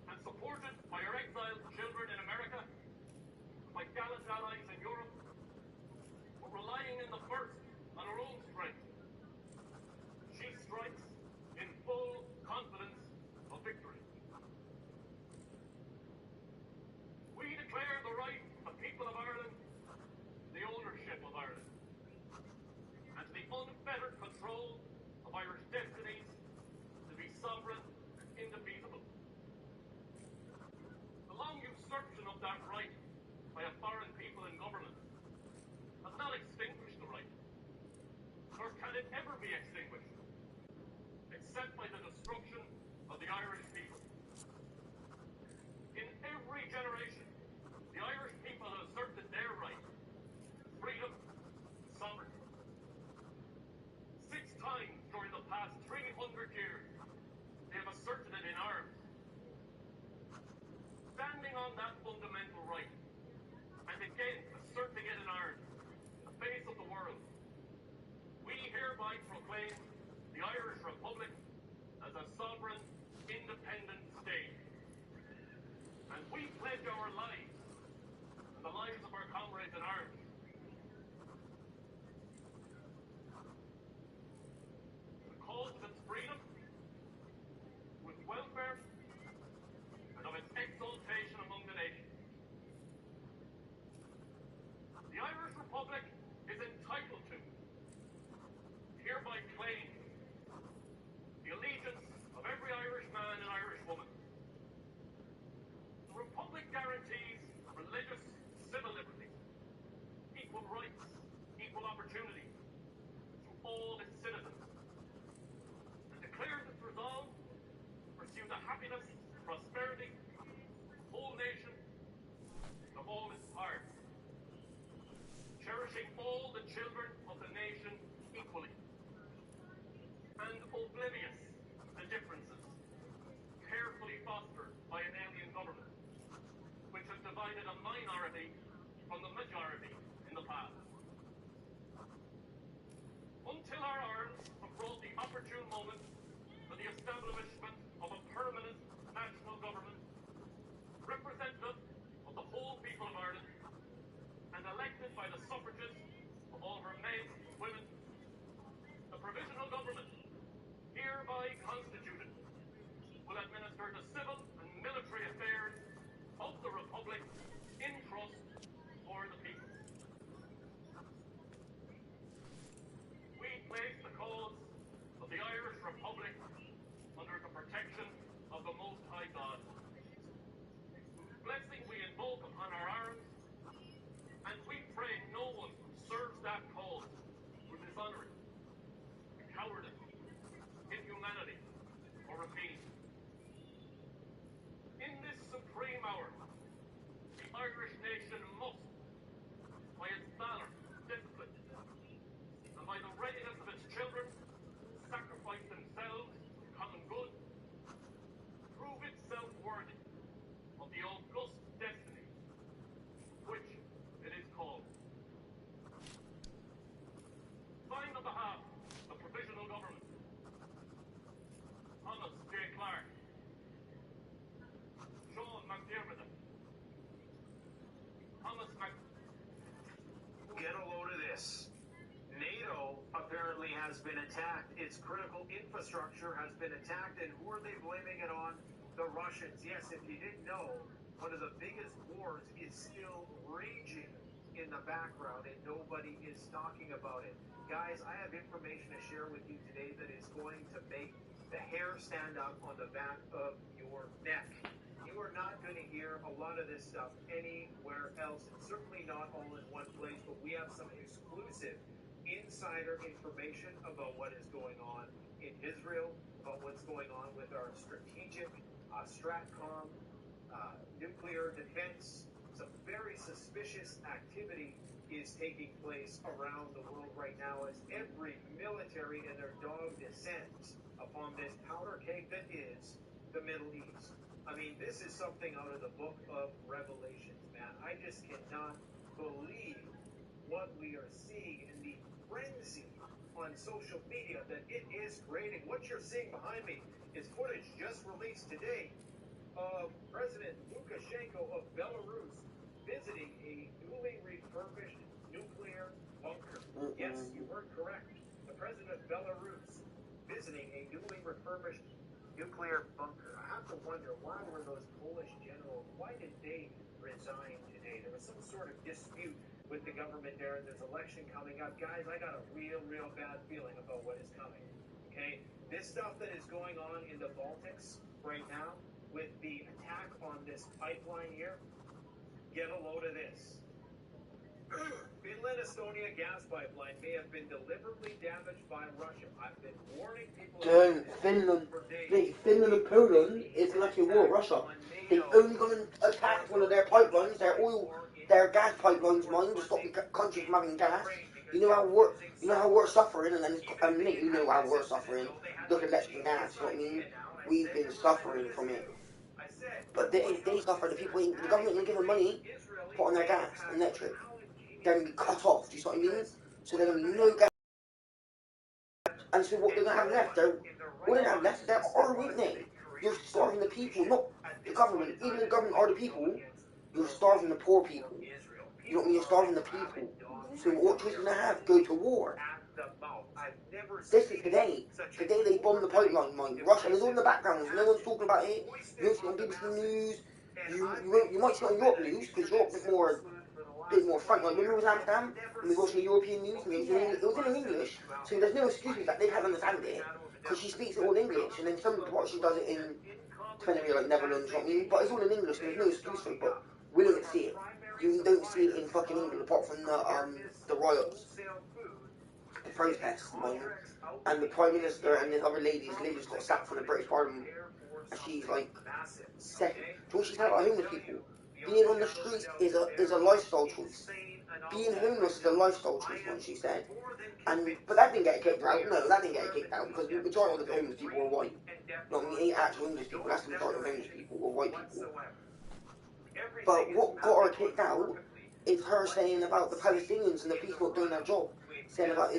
And supported by her exiled children in America, by gallant allies in Europe, but relying in the first on her own strength, she strikes in full confidence of victory. We declare the right of people of Ireland, the ownership of Ireland, and the unfettered control of Irish destinies to be sovereign and indefeasible. The long usurpation of that right by a foreign people in government has not extinguished the right, nor can it ever be extinguished, except by the destruction of the Irish people. In every generation, the Irish people have asserted their right, freedom, sovereignty. 6 times during the past 300 years, they have asserted it in arms. Standing on that fundamental right, and again asserting it in arms, in the face of the world, we hereby proclaim the Irish Republic as a sovereign, independent state. And we pledge our lives and the lives of our comrades in arms to the cause of its freedom, to its welfare, and of its exaltation among the nations. The Irish Republic is entitled to, hereby claim, the allegiance of every Irish man and Irish woman. The Republic guarantees religious, civil liberties, equal rights, equal opportunities to all its citizens, and declares its resolve to pursue the happiness, prosperity, whole nation, of all its parts, cherishing all the children of the nation equally, and oblivious to differences carefully fostered by an alien government, which has divided a minority from the majority in the past. Until our arms have brought the opportune moment for the establishment of a permanent national government, representative of the whole people of Ireland, and elected by the suffrages of all her men and women, the provisional government, hereby constituted, over the civil and military affairs of the Republic in trust for the people. We place the cause of the Irish Republic under the protection of the Most High God, whose blessing we invoke upon our arms, and we pray no one serves that cause with dishonoring, cowardice, inhumanity, or rapine. In this supreme hour, the Irish nation must, by its valor, discipline, and by the readiness of its children, sacrifice themselves for the common good, prove itself worthy of the august destiny which it is called. Signed on behalf of the Provisional Government, Thomas J. Clark, Sean McDermott, Thomas Mc... Get a load of this. NATO apparently has been attacked. Its critical infrastructure has been attacked, and who are they blaming it on? The Russians. Yes, if you didn't know, one of the biggest wars is still raging in the background, and nobody is talking about it. Guys, I have information to share with you today that is going to make the hair stand up on the back of your neck. You are not going to hear a lot of this stuff anywhere else, and certainly not all in one place, but we have some exclusive insider information about what is going on in Israel, about what's going on with our strategic STRATCOM nuclear defense. Some very suspicious activity is taking place around the world right now as every military and their dog descends upon this powder keg that is the Middle East. I mean, this is something out of the book of Revelations, man. I just cannot believe what we are seeing in the frenzy on social media that it is creating. What you're seeing behind me is footage just released today of President Lukashenko of Belarus visiting a newly refurbished nuclear bunker. Yes, you heard correct. The president of Belarus visiting a newly refurbished nuclear bunker. I have to wonder, why were those Polish generals, why did they resign today? There was some sort of dispute with the government there. There's election coming up. Guys, I got a real bad feeling about what is coming. Okay? This stuff that is going on in the Baltics right now with the attack on this pipeline here, get a load of this. Finland-Estonia gas pipeline may have been deliberately damaged by Russia. I've been warning people... Finland and Poland is like a war, Russia. They've only gone and attacked one of their pipelines, their gas pipelines, mine, to stop the country from having gas. You know how we're suffering, and then you know how we're suffering. Look at electric gas, you know what I mean? We've been suffering from it. But they suffer, the government ain't giving money to put on their gas and electric. They're going to be cut off, do you see what I mean? So they're going to be no gas. And so what they're going to have left, they're army, isn't they? You're starving the people, not the government. Even the government are the people, you're starving the poor people. You know what I mean? You're starving the people. So what choice are they going to have? Go to war. This is today. Today they bombed the pipeline, mind. Russia, there's all in the background. No one's talking about it. You don't see it on BBC News. You might see it on Europe News, because Europe's a bit more front. Like, remember it was Amsterdam? And we watched the European news, and it was in English. So there's no excuse that they can't understand it, because she speaks it all in English, and then some part she does it in, depending on like Netherlands, you know what I mean? But it's all in English, and there's no excuse for it, but we don't see it. You don't see it in fucking England, apart from the riots, the protests, and the Prime Minister and the other lady just got sacked from the British Parliament, and she's like, second. Do what she said about homeless people. Being on the streets is a lifestyle choice. Being homeless is a lifestyle choice, what she said. But that didn't get kicked out. No, that didn't get kicked out, because the majority of the homeless people were white. No, I mean, ain't actual homeless people. That's the majority of homeless people were white people. But what got her kicked out is her saying about the Palestinians and the police not doing their job. Saying about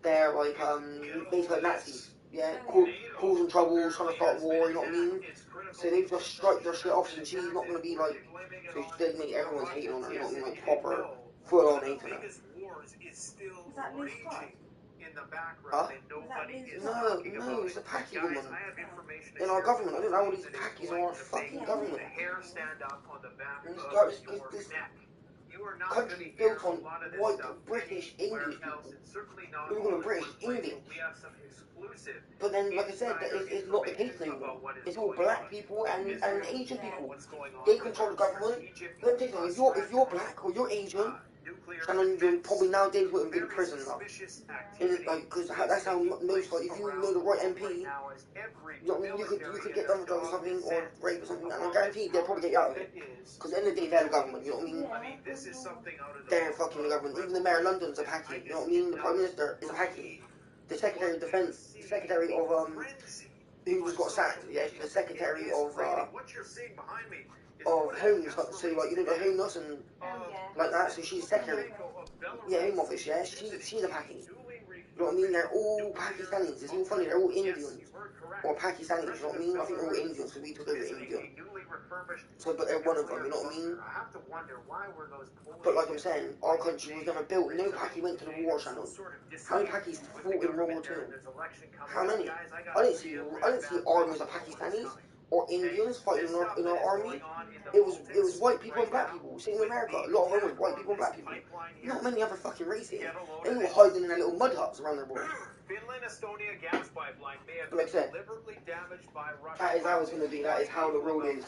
they're like basically like Nazis. Yeah, causing trouble, trying to start war. You know what I mean? So they've just striked their shit off, and she's not going to be like. So she doesn't make everyone's hating on her. You know what I mean? Like proper, full on hating her. Is that Liz Clark? in the background that nobody is No, talking no, about. it's a Paki Guys, woman. I have information to In our share government. I with don't know you all these that is Pakis going are our to fucking make government. the hair stand up on the back And of this your neck. You are not going to country's hear built a on lot of this white, stuff British, anywhere English else, people. and certainly not We're all going in British, one place. English. We have some exclusive But then, like I said, insider it's not the case information anymore. about what is It's all going black on people in and Israel, Asian and people. what's going on They with control our the government. strategic Let me tell you something, if you're black or you're Asian, and you're probably nowadays wouldn't be in prison now. Because that's how most, like, if you know the right MP, you know what I mean, you could get done for something or rape or something, and I guarantee they'll probably get you out of it. Because at the end of the day, they're the government, you know what I mean? This is something out of They're fucking the government. Even the mayor of London's a Paki, you know what I mean? The Prime Minister is a Paki. The Secretary of Defence, the Secretary of, who just got sacked, yeah, the Secretary of Homes, so, like, you know, the homeless and like that, so she's secretary. Yeah, Home Office, yeah, she's a Paki. You know what I mean? They're all Pakistanis. It's all funny, they're all Indians. Or Pakistanis, you know what I mean? I think they're all Indians, so we took over India. So, but they're one of them, you know what I mean? But like I'm saying, our country was never built. No Paki went to the war channel. How many Pakis fought in World War II? How many? I didn't see armies of Pakistanis or Indians fighting in our army. It was white people and black people. Same in America. A lot of them was white people and black people. Not many other fucking races. They were hiding in their little mud huts around their world. Finland-Estonia gas pipeline may have Like I said, deliberately damaged by Russia. that is how it's going to be. That is how the road is.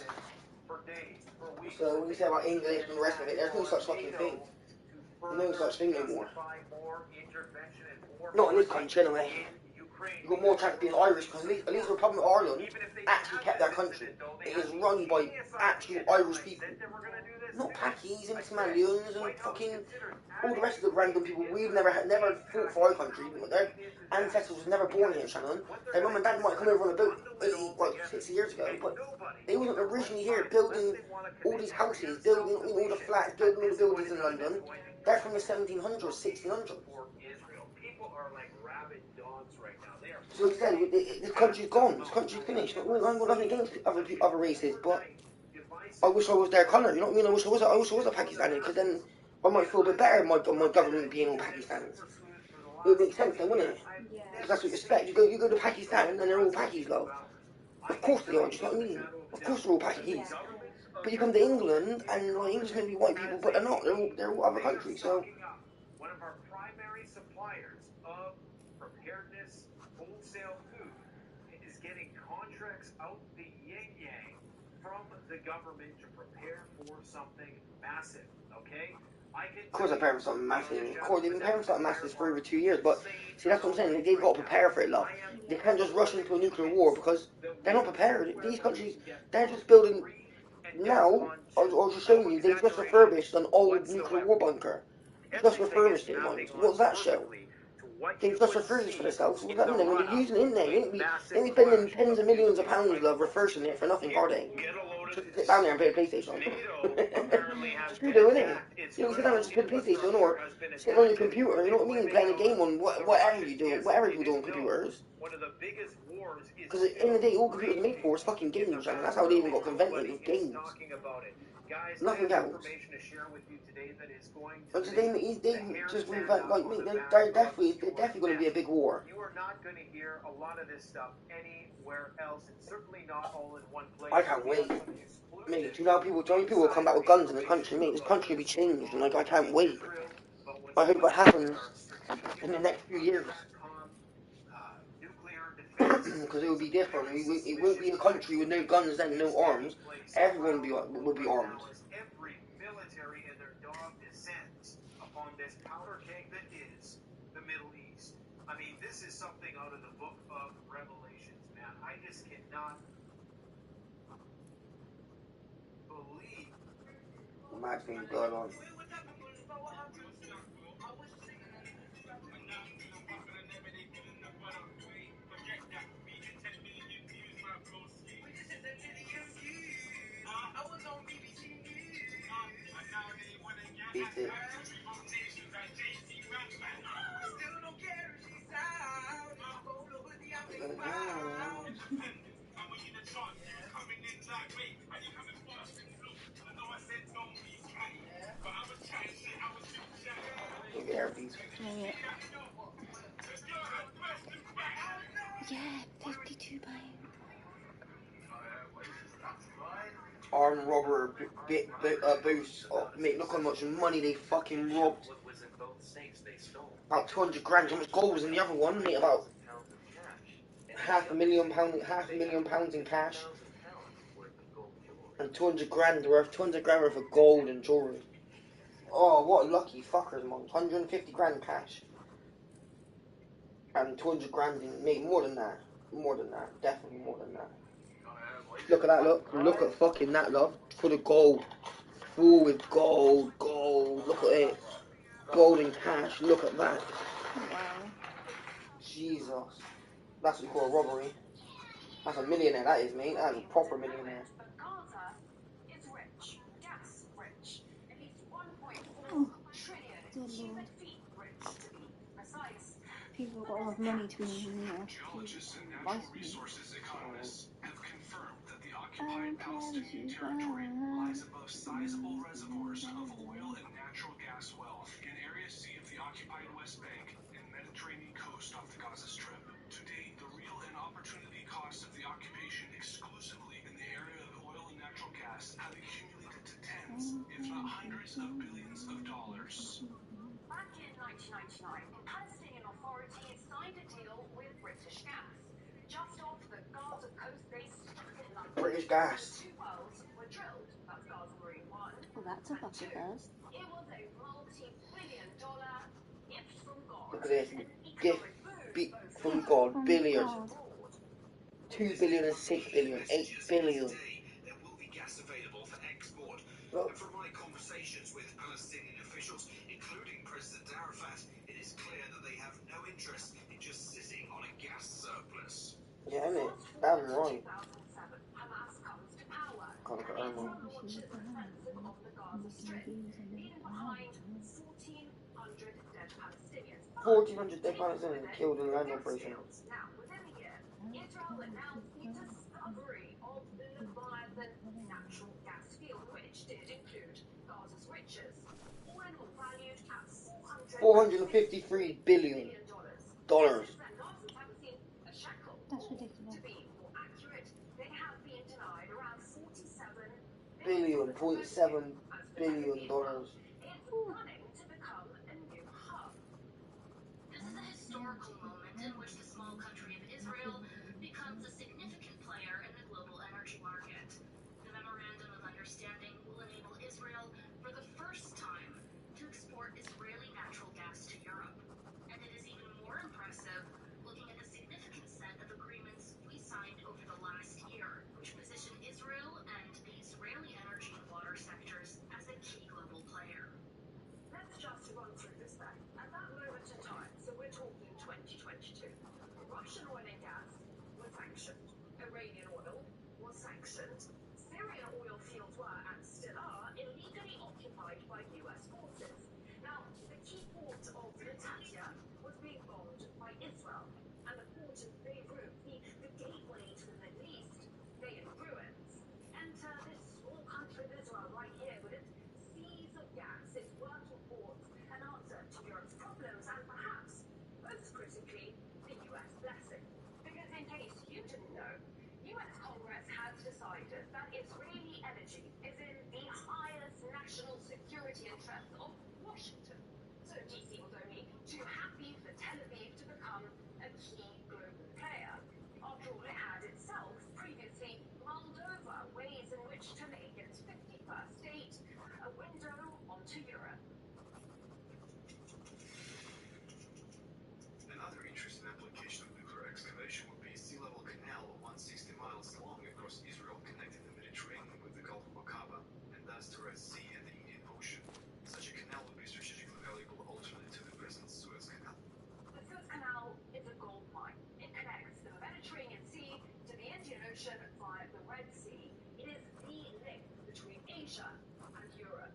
So when you say about English and the rest of it, there's no such fucking thing. No such thing no more. Not in this country anyway. You've got more chance of being Irish, because at least the Republic of Ireland actually kept their country. It is run by actual Irish people. Not Pakis and Somalians and fucking all the rest of the random people. We've never fought for our country. Their ancestors was never born here, Shannon. Their mum and dad might come over on a boat 60 years ago, but they wasn't originally here building all these houses, building all the flats, building all the buildings in London. They're from the 1700s, 1600s. So like I said, this country's gone. This country's finished. I've got nothing against other races, but I wish I was their colour. You know what I mean? I wish I was a Pakistani, because then I might feel a bit better. My government being all Pakistanis. It would make sense then, wouldn't it? Because that's what you expect. You go to Pakistan and they're all Pakis, love. Of course they are. Do you know what I mean? Of course they're all Pakis. But you come to England and like, English may be white people, but they're not. They're all other countries. So. One of our primary suppliers of preparedness wholesale food is getting contracts out the yin-yang from the government to prepare for something massive, okay? Of course they're preparing for something massive. Of course they've been preparing for something massive for over 2 years, but see that's what I'm saying, they've got to prepare for it, love. They can't just rush into a nuclear war because they're not prepared. These countries, they're just building. Now, I was just showing you, they've just refurbished an old nuclear war bunker. Just refurbished it, mind. What does that show? They've just refurbished for themselves. What does that mean? They're going to be using it in there. They ain't be spending tens of millions of pounds, love, refurbishing it for nothing, are they? Just sit down there and play a PlayStation. Just do it, innit? You know, sit down and just play a PlayStation or sit on your computer, you know what I mean? Playing a game on whatever you do, whatever you do on computers. Because at the end of the day, all computers are made for is fucking games, and that's how they even got invented, was games. Nothing else. But today, they just revamp, like, they're definitely going to be a big war. You are not going to hear a lot of this stuff anywhere else, and certainly not all in one place. I can't wait. Mate, do you know how people will come back with guns in this country, mate? This country will be changed, and like, I can't wait. I hope what happens in the next few years. Because it will be different. It won't be a country with no guns and no arms. Everyone will be armed. Every military and their dog descends upon this powder keg that is the Middle East. I mean, this is something out of the book of Revelations, man. I just cannot believe. Mad things going on. Beat it. Look at our beats. Yeah, 52 by. Armed robber boost. Oh, mate, look how much money they fucking robbed. About 200 grand. How much gold was in the other one, mate? About £500,000 in cash. And 200 grand worth of gold and jewellery. Oh, what lucky fuckers, man. 150 grand cash. And 200 grand in, mate, more than that. More than that. Definitely more than that. Look at that, look. Look at fucking that, love. Full of gold. Full with gold. Look at it. Gold and cash. Look at that. Wow. Jesus. That's what you call a robbery. That's a millionaire, that is, mate. That is a proper millionaire. Oh, good lord. People have got a lot of money to be making me now. Jesus Christ, Have confirmed that the occupied Palestinian territory lies above sizable reservoirs of oil and natural gas wealth in Area C of the occupied West Bank and Mediterranean coast off the Gaza Strip. To date, the real and opportunity costs of the occupation exclusively in the area of oil and natural gas have accumulated to tens, if not hundreds of billions of dollars. Back in 1999, the Palestinian Authority signed a deal with British Gas. Just off the Gaza coast, they struck it London. British Gas. 2 wells were drilled. That's Gaza Marine 1. well, that's a buzzer buzz. It was a multi-billion-dollar gift from God. Look at this. Gift from God. Billion. 2 billion and 6 billion. 8 billion. There will be gas available for export. Look. And from my conversations with Palestinian officials, including President Arafat, it is clear that they have no interest in just sitting on a gas surplus. Yeah, innit? Damn right. Hamas comes to power. Can't look at that, man. Launches offensive on the Gaza Strip, leaving behind 1,400 dead Palestinians. 1,400 dead Palestinians killed in land operation. Now, within a year, Israel announced the discovery of the Leviathan natural gas field, which did include Gaza's riches. All in all, valued at $453 billion. Dollars. That's ridiculous. To be more accurate, they have been denied around $47 $0.7 billion. dollars. It's running to become a new hub. This is a historical moment in which the small country of Israel becomes a significant player in the global energy market. The Memorandum of Understanding will enable Israel, for the first time, to export Israeli natural gas to Europe. And it is even more impressive looking at the significant set of agreements we signed over the last year, which position Israel and the Israeli energy and water sectors as a key global player. Let's just run through this then. At that moment in time, so we're talking 2022, Russian oil and gas was sanctioned. Iranian oil was sanctioned. Syrian oil fields were, and still are, illegally occupied by US forces. Now, the key port of Latakia was being bombed by Israel, and the port of Beirut, the gateway to the Middle East, lay in ruins. Enter this small country of Israel right here with its seas of gas, its working ports, an answer to Europe's problems, and perhaps, most critically, the US blessing. Because in case you didn't know, US Congress has decided that Israeli energy is in the highest national security interest of Washington. So DC was only too happy for Tel Aviv to become a key global player. After all, it had itself previously mulled over ways in which to make its 51st state a window onto Europe. Another interesting application of nuclear excavation would be a sea-level canal 160 miles long across Israel, connecting the Mediterranean with the Gulf of Aqaba, and thus the Red Sea and the Indian Ocean. Such a canal would be a strategically valuable alternative to the present Suez Canal. The Suez Canal is a gold mine. It connects the Mediterranean Sea to the Indian Ocean via the Red Sea. It is the link between Asia and Europe.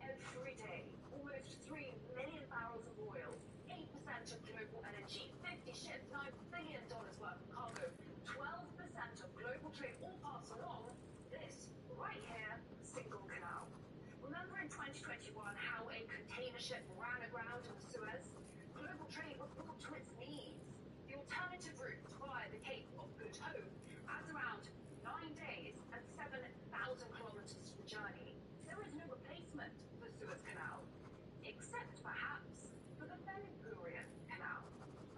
Every day, almost 3 million barrels of oil, 8% of global energy, 50 ships, $9 billion worth of cargo, 12% of global trade all pass along this right here, single canal. Remember in 2021 how a container ship ran aground in the Suez? Global trade was brought to its knees. The alternative route via the kilometers to the journey, there is no replacement for the Suez Canal, except perhaps for the Ben Gurion Canal.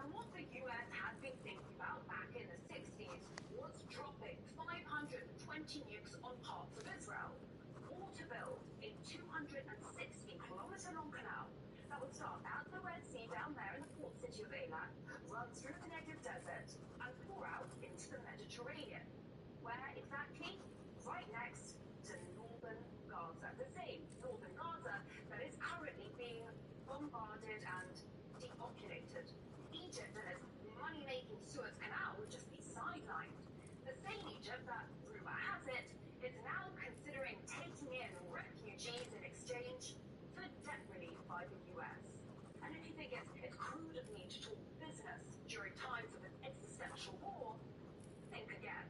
And what the US had been thinking about back in the 60s was dropping 520 nukes on parts of Israel, all to build a 260-kilometer long canal that would start at the Red Sea down there in the port city of Eilat, run through the Negev desert, and pour out into the Mediterranean. Where exactly? Right next to northern Gaza. The same northern Gaza that is currently being bombarded and depopulated. Egypt and its money-making Suez Canal would just be sidelined. The same Egypt that, rumor has it, is now considering taking in refugees in exchange for debt relief by the US. And if you think it's crude of me to talk business during times of an existential war, think again.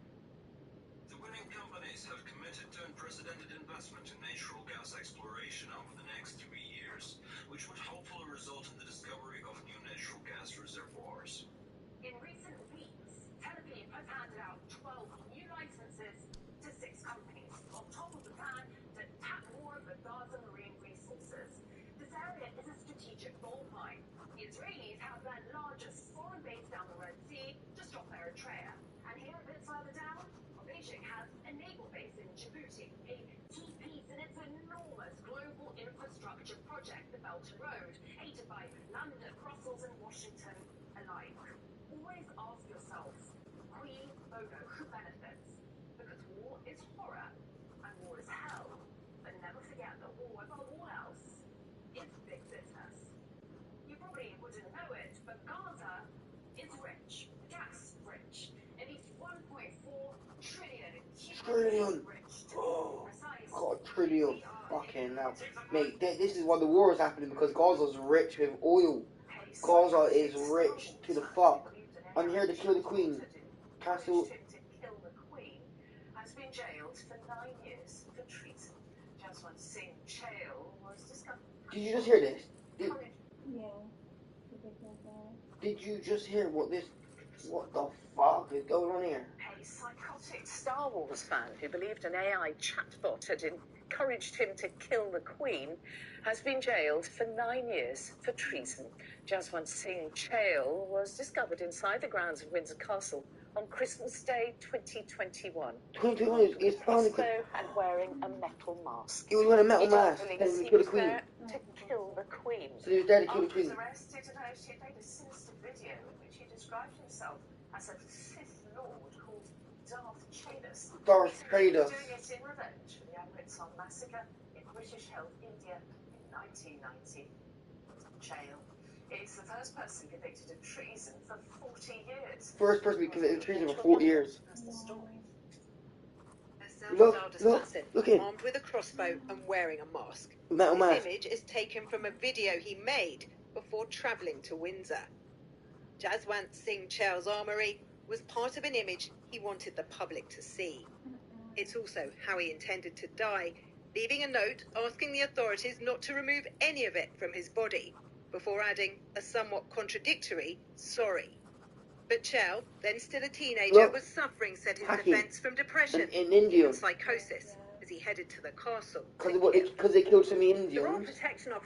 The winning companies have committed to unprecedented investment in natural gas exploration over the next 3 years, which would hopefully result in the discovery of new natural gas reservoirs. In recent weeks, Tel Aviv has handed out 12 new licenses to 6 companies, on top of the plan to tap more of the Gaza marine resources. This area is a strategic gold mine. The Israelis have their largest foreign base down the Red Sea, just off Eritrea. And here a bit further down, Beijing has a naval base in Djibouti, a key piece in its enormous global infrastructure project, the Belt and Road, aided by London, Brussels and Washington alike. Always ask yourself, qui bono, who benefits? Because war is horror and war is hell. But never forget that war, above all else, is big business. You probably wouldn't know it, but Gaza is rich, gas rich. It needs 1.4 trillion Trillion. Oh, God, trillion. Fucking hell. Mate, this is why the war is happening, because Gaza's rich with oil. Gaza is rich to the fuck. I'm here to kill the Queen. Castle. Has been jailed for 9 years for treason. Jaswant Singh Chale was discovered. Did you just hear this? Yeah. Did you just hear what the fuck is going on here? A psychotic Star Wars fan who believed an AI chatbot had encouraged him to kill the Queen has been jailed for 9 years for treason. Jaswant Singh Chale was discovered inside the grounds of Windsor Castle on Christmas Day 2021. 2021 is found and wearing a metal mask. He was wearing a metal He told mask police and he he killed the was Queen. there to kill the Queen. So he was there to kill the After his Queen. arrest, he made a sinister video in which he described himself as a Sith Lord called Darth Chavis. Darth He said he Vader. was doing it in revenge for the Amritsar massacre in British-held India in 1990. Jail. It's the first person convicted of treason for 40 years. First person to be convicted of treason for 40 years. That's the story. Look, look in. Armed with a crossbow and wearing a mask. Metal This mask. image is taken from a video he made before travelling to Windsor. Jaswant Singh Chale's armoury was part of an image he wanted the public to see. It's also how he intended to die, leaving a note asking the authorities not to remove any of it from his body, before adding a somewhat contradictory sorry. But Chale, then still a teenager, was suffering, said his defence, from depression in India. and psychosis as he headed to the castle. Because they killed so many Indians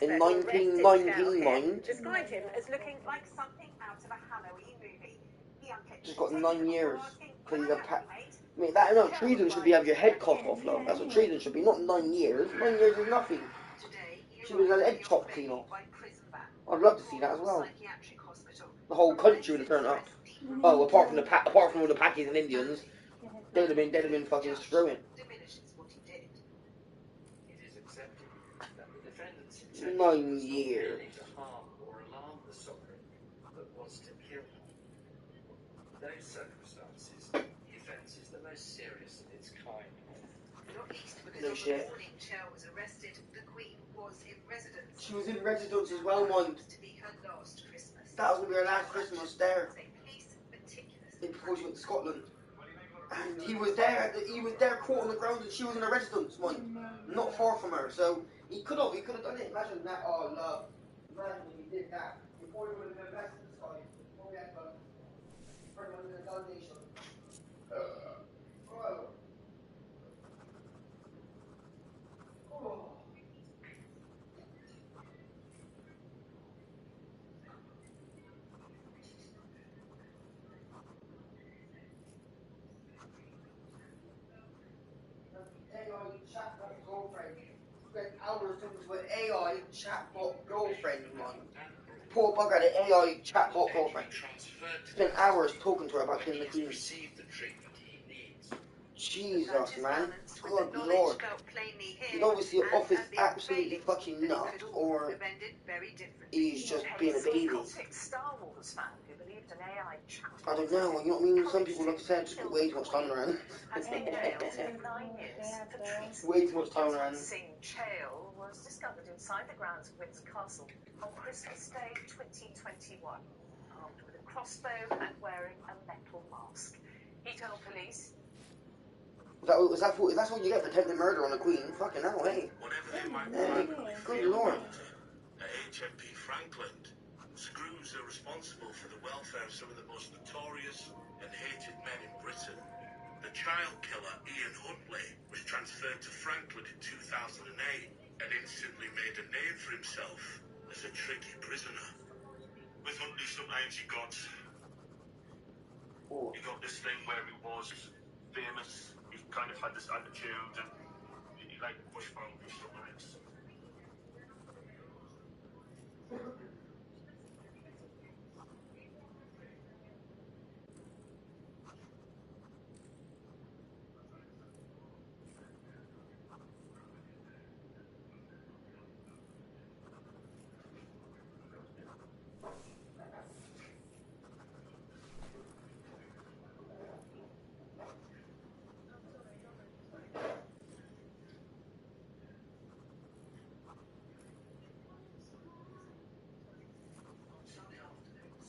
in 1999. Described him as looking like something out of a Halloween movie. Just got 9 years. Because he's a I mean, that amount of treason should be have your head cut off, love. That's what treason should be, not 9 years. 9 years is nothing. Should be a head chopped clean off. I'd love to see that as well. The whole country would have turned up. Oh, apart from all the Pakis and Indians, they'd have been fucking screwing. 9 years. Those circumstances, the offence is the most serious of its kind. Not least because No on shit. the morning Chale was arrested, the Queen was in residence. She was in residence as well, mind. To be her last Christmas. That was going to be her last Christmas there. Before she went to Scotland. And he was there caught on the ground, and she was in a residence, mind. Not far from her, so he could have done it. Imagine that, oh love. Imagine if he did that. Before he would have been arrested this guy. Before we had bring him in the gun nation. to an AI chatbot girlfriend of mine. Poor bugger had an AI chatbot girlfriend. Spent hours talking to her about killing the Queen. Jesus, man. Good lord. He's obviously off his absolutely fucking nut, or he's just being a baby. I don't know, you know what I mean? Some people, like I said, just put way too much time around. Way too much time around. Chael was discovered inside the grounds of Windsor Castle on Christmas Day 2021, armed with a crossbow and wearing a metal mask. He told police. That's what you get for attempted murder on a Queen? Fucking hell, hey. Hey, good lord. At HMP Franklin, screws are responsible for the welfare of some of the most notorious and hated men in Britain. The child killer Ian Huntley was transferred to Franklin in 2008 and instantly made a name for himself as a tricky prisoner. With Huntley, sometimes he got this thing where he was famous. He kind of had this attitude and he liked to push boundaries sometimes.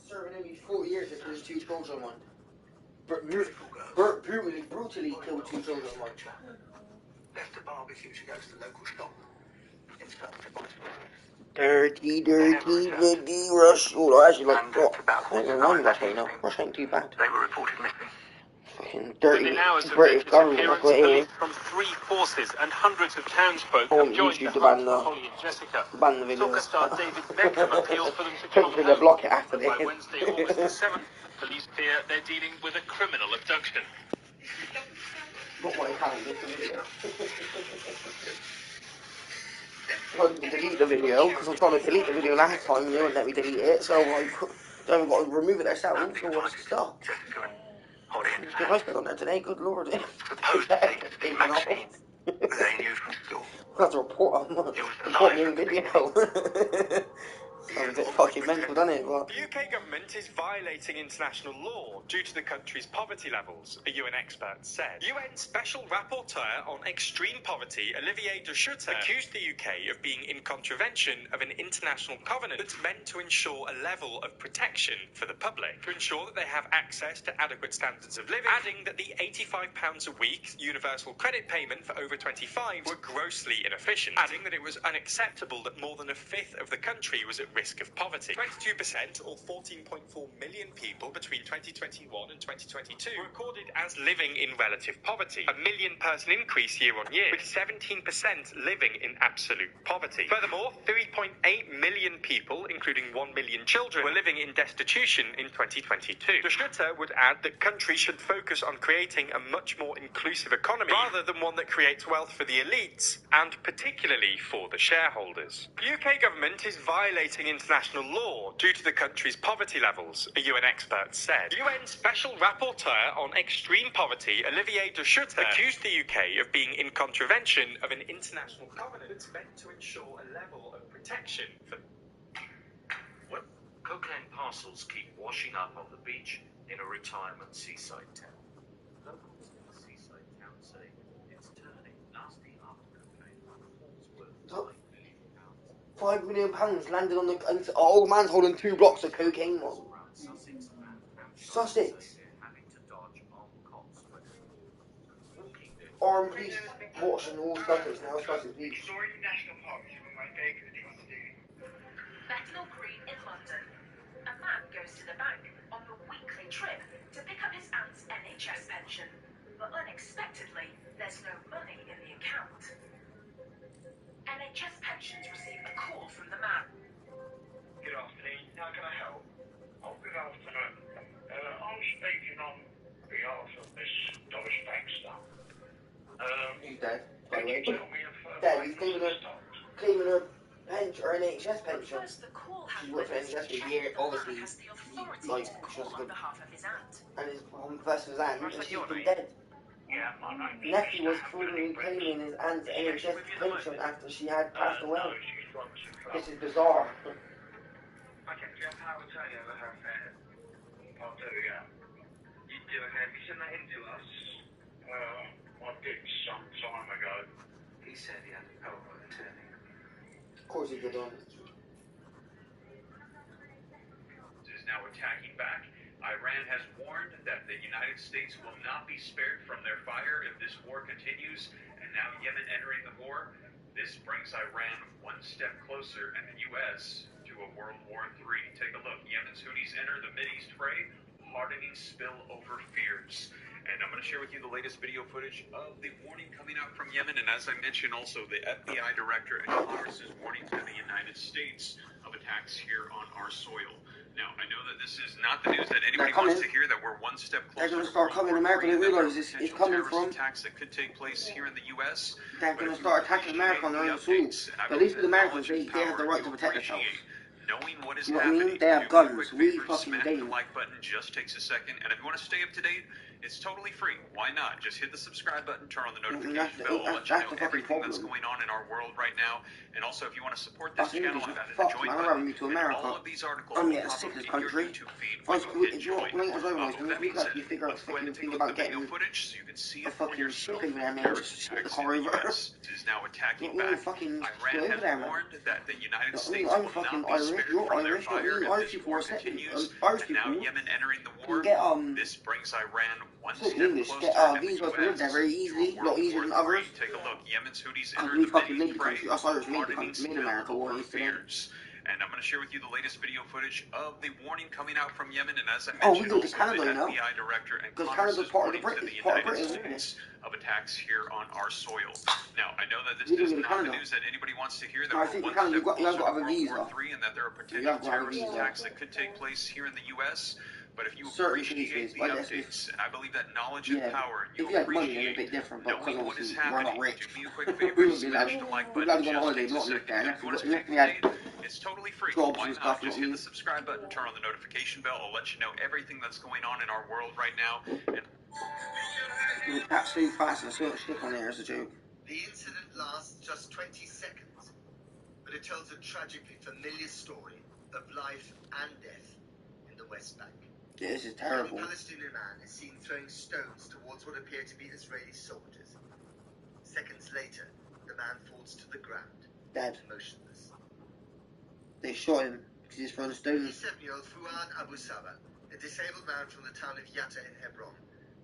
Serving only 4 years to kill his 2 children, man. Brutally killed 2 children, man. Left the barbecue to go to the local shop. Dirty Russell. I actually like Rush ain't no. Rush ain't too bad. They were reported missing. Fucking dirty British government, that's what it is. From 3 forces and hundreds of townsfolk I want have joined YouTube the to hunt for ban Holly and Jessica. the videos. Soccer star David Beckham appealed for them to come Hopefully they'll home. block it after this. By Wednesday, August the 7th, police fear they're dealing with a criminal abduction. Not what I can't get the video. I didn't delete the video because I was trying to delete the video last time and they wouldn't let me delete it, so I haven't got to remove it themselves, so I stopped. Good ice cream on there today, good lord. Supposedly, the Maxine they knew from school. I'll have to report me in video. Sounds a bit fucking mental, doesn't it? But the UK government is violating international law due to the country's poverty levels, a UN expert said. UN Special Rapporteur on Extreme Poverty, Olivier de Schutter, accused the UK of being in contravention of an international covenant that's meant to ensure a level of protection for the public, to ensure that they have access to adequate standards of living, adding that the £85 a week universal credit payment for over 25 were grossly inefficient, adding that it was unacceptable that more than a fifth of the country was at risk of poverty. 22%, or 14.4 million people between 2021 and 2022, were recorded as living in relative poverty, a million-person increase year on year, with 17% living in absolute poverty. Furthermore, 3.8 million people, including 1 million children, were living in destitution in 2022. De Schutter would add that countries should focus on creating a much more inclusive economy, rather than one that creates wealth for the elites, and particularly for the shareholders. The UK government is violating international law due to the country's poverty levels, a UN expert said. UN Special Rapporteur on Extreme Poverty, Olivier de Schutter, accused the UK of being in contravention of an international covenant that's meant to ensure a level of protection for... What? Cocaine parcels keep washing up on the beach in a retirement seaside town. Locals in the seaside town say it's turning nasty after cocaine. £5 million landed on the... old man's holding 2 blocks of cocaine. Sussex. Armed police watching all Sussex now, Sussex Beach. Bethnal Green in London. A man goes to the bank on a weekly trip to pick up his aunt's NHS pension. But unexpectedly, there's no money in the account. NHS pensions receive a call from the man. Good afternoon, how can I help? Oh, good afternoon. I'm speaking on behalf of Miss Doris Baxter. He's dead. Can you tell me if dead, he's claiming her pension, or NHS pension. First, the call She's handler worked for needs to NHS for a check year, that the man obviously. has the authority Like, to she call was on good. behalf of his aunt. And his versus aunt, and she's your been name? dead. Yeah, my name's Nephew was Mr. fraudulently Anthony claiming his aunt's Is she actually NHS with you at the pension moment? after she had passed No, away. she's drunk some club. This is bizarre. Okay, do you have power of attorney over her affairs? I do, yeah. You do, okay. Have you sent that in to us? I did some time ago. He said he had a power of attorney. Of course he did. Is now attacking back. Iran has warned that the United States will not be spared from their fire if this war continues, and now Yemen entering the war. This brings Iran one step closer, and the U.S. to a World War III. Take a look. Yemen's Houthis enter the Mideast fray, hardening spillover fears. And I'm going to share with you the latest video footage of the warning coming out from Yemen, and as I mentioned also, the FBI director and Congress is warning to the United States of attacks here on our soil. Now, I know that this is not the news that anybody wants to hear, that we're one step closer. They're going to start coming. America don't realize it's coming from. Attacks that could take place here in the U.S. They're going to start attacking America on their own soil. But at least with Americans, they have the right to protect themselves. Knowing what is You know what I happening, mean? They have guns. We fucking smack don't. the like button just takes a second, and if you want to stay up to date, it's totally free. Why not? Just hit the subscribe button, turn on the notification bell, I'll let you know everything that's going on in our world right now. And also, if you want to support this channel, I've added a join button. And all of these articles will pop up in your YouTube feed when you hit join. That being said, let's go ahead and take a look at the video footage so you can see it for yourself. Terrorist attacks in the U.S. is now attacking back. Iran has warned that the United States will not be spared from their fire if this war continues. And now Yemen entering the war. This brings Iran one step closer to the U.S. very easily, a lot easier than others. Take a look. Yemen's Houthis Because enter we the fucking made Mideast the fray, country. Us Irish made the hardening country, made America war spillover yesterday. fears. And I'm going to share with you the latest video footage of the warning coming out from Yemen. And as I Oh, we mentioned, go to also Canada the now. FBI director and Because Congress Canada's is part of the warning to Britain, the part of United Britain, isn't it? States of attacks here on our soil. Now, I know that this We is go to not the Canada. news that anybody wants to hear, that No, I we're think one Canada, step you have closer got to have to a World War visa. III, and that there are You potential have got to have a terrorist visa. attacks that could take place here in the U.S. But if you Certain appreciate cases, the but that's updates, and I believe that knowledge and Yeah. power, If you you had money, then appreciate it's a bit different. But because knowing what is obviously we're happening. not rich, Do me a quick favor, we would be smash like, the like we'd button. like to go on Just holiday, takes a not live second. there. If you want to stay Unless up we to had date, it's totally free. jobs Why and not? stuff, you know Just what I hit mean? the subscribe button, turn on the notification bell. I'll let you know everything that's going on in our world right now. And That's so fast and so much shit on there as a joke. The incident lasts just 20 seconds, but it tells a tragically familiar story of life and death in the West Bank. Yeah, this is terrible. A Palestinian man is seen throwing stones towards what appear to be Israeli soldiers. Seconds later, the man falls to the ground, Dead. motionless. They shot him because he's throwing stones. 57-year-old Fuad Abu Saba, a disabled man from the town of Yatta in Hebron,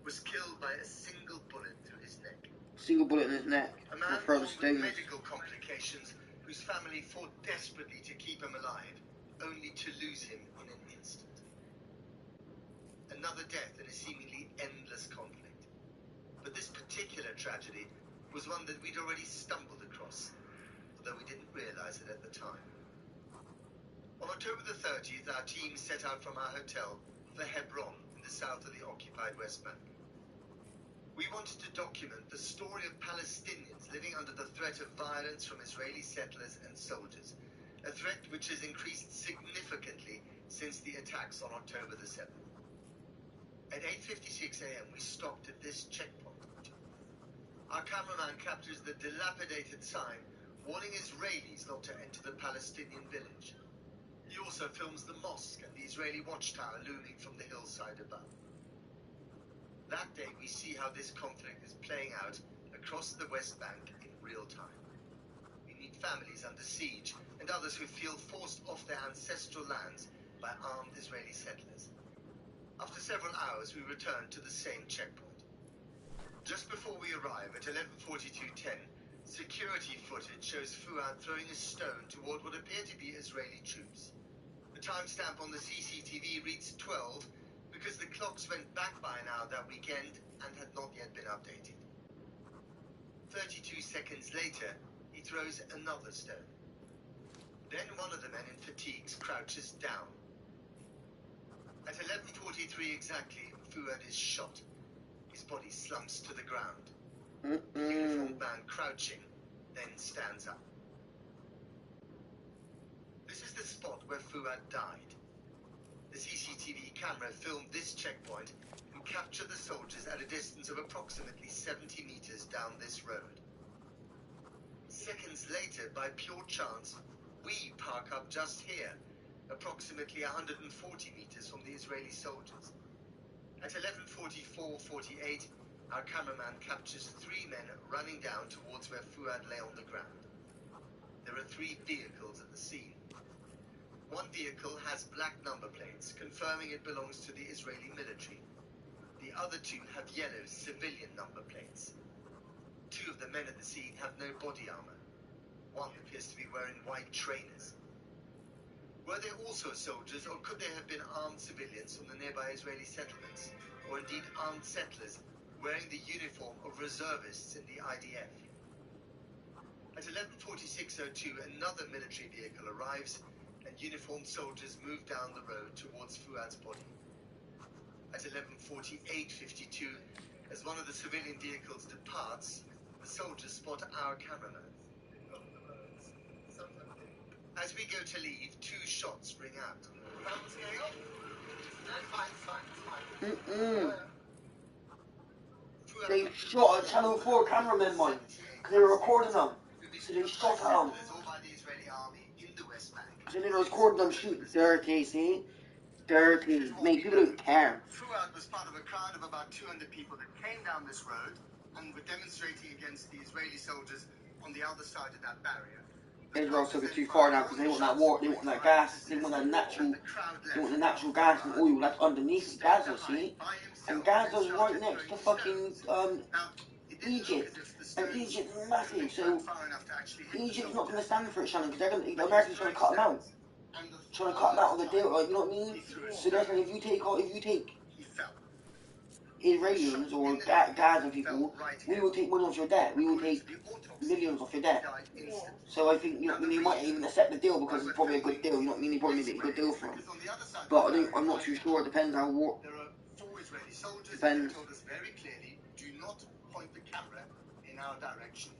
was killed by a single bullet through his neck. Single bullet in his neck. A man And throwing born with stones. medical complications whose family fought desperately to keep him alive, only to lose him in an instant. Another death in a seemingly endless conflict. But this particular tragedy was one that we'd already stumbled across, although we didn't realize it at the time. On October the 30th, our team set out from our hotel for Hebron in the south of the occupied West Bank. We wanted to document the story of Palestinians living under the threat of violence from Israeli settlers and soldiers, a threat which has increased significantly since the attacks on October the 7th. At 8:56 a.m., we stopped at this checkpoint. Our cameraman captures the dilapidated sign warning Israelis not to enter the Palestinian village. He also films the mosque and the Israeli watchtower looming from the hillside above. That day, we see how this conflict is playing out across the West Bank in real time. We meet families under siege and others who feel forced off their ancestral lands by armed Israeli settlers. After several hours, we return to the same checkpoint. Just before we arrive at 11:42:10, security footage shows Fuad throwing a stone toward what appear to be Israeli troops. The timestamp on the CCTV reads 12 because the clocks went back by an hour that weekend and had not yet been updated. 32 seconds later, he throws another stone. Then one of the men in fatigues crouches down. At 11:43 exactly, Fuad is shot. His body slumps to the ground. The uniformed man crouching, then stands up. This is the spot where Fuad died. The CCTV camera filmed this checkpoint and captured the soldiers at a distance of approximately 70 meters down this road. Seconds later, by pure chance, we park up just here, approximately 140 meters from the Israeli soldiers. At 11:44:48, our cameraman captures 3 men running down towards where Fuad lay on the ground. There are 3 vehicles at the scene. One vehicle has black number plates, confirming it belongs to the Israeli military. The other 2 have yellow civilian number plates. 2 of the men at the scene have no body armor. One appears to be wearing white trainers. Were they also soldiers, or could they have been armed civilians from the nearby Israeli settlements, or indeed armed settlers wearing the uniform of reservists in the IDF? At 11:46:02, another military vehicle arrives, and uniformed soldiers move down the road towards Fuad's body. At 11:48:52, as one of the civilian vehicles departs, the soldiers spot our cameraman. As we go to leave, 2 shots ring out. What's going on? Fine. They shot a Channel 4 cameraman, mine, because they were recording them. So they shot at them. So they were recording them shooting. Dirty, see? Dirty. Mate, people don't care. Fuad was part of a crowd of about 200 people that came down this road and were demonstrating against the Israeli soldiers on the other side of that barrier. Israel took it too far now because they want that war, they want that gas, they want that natural, they want the natural gas and oil that's underneath Gaza, see? And Gaza's right next to fucking Egypt, and Egypt's massive, so Egypt's not going to stand for it, Shannon, because the Americans are trying to cut them out. Trying to cut them out of the deal, like, you know what I mean? So they're saying if you take Israelis or Gaza people, we will take money off your debt, we will take millions off your debt. So I think, you know what I mean, they might even accept the deal because it's probably a good deal, you know what I mean, they probably make a good deal for them. But I'm not too sure, it depends how war, depends. Very clearly, do not point the camera in our direction.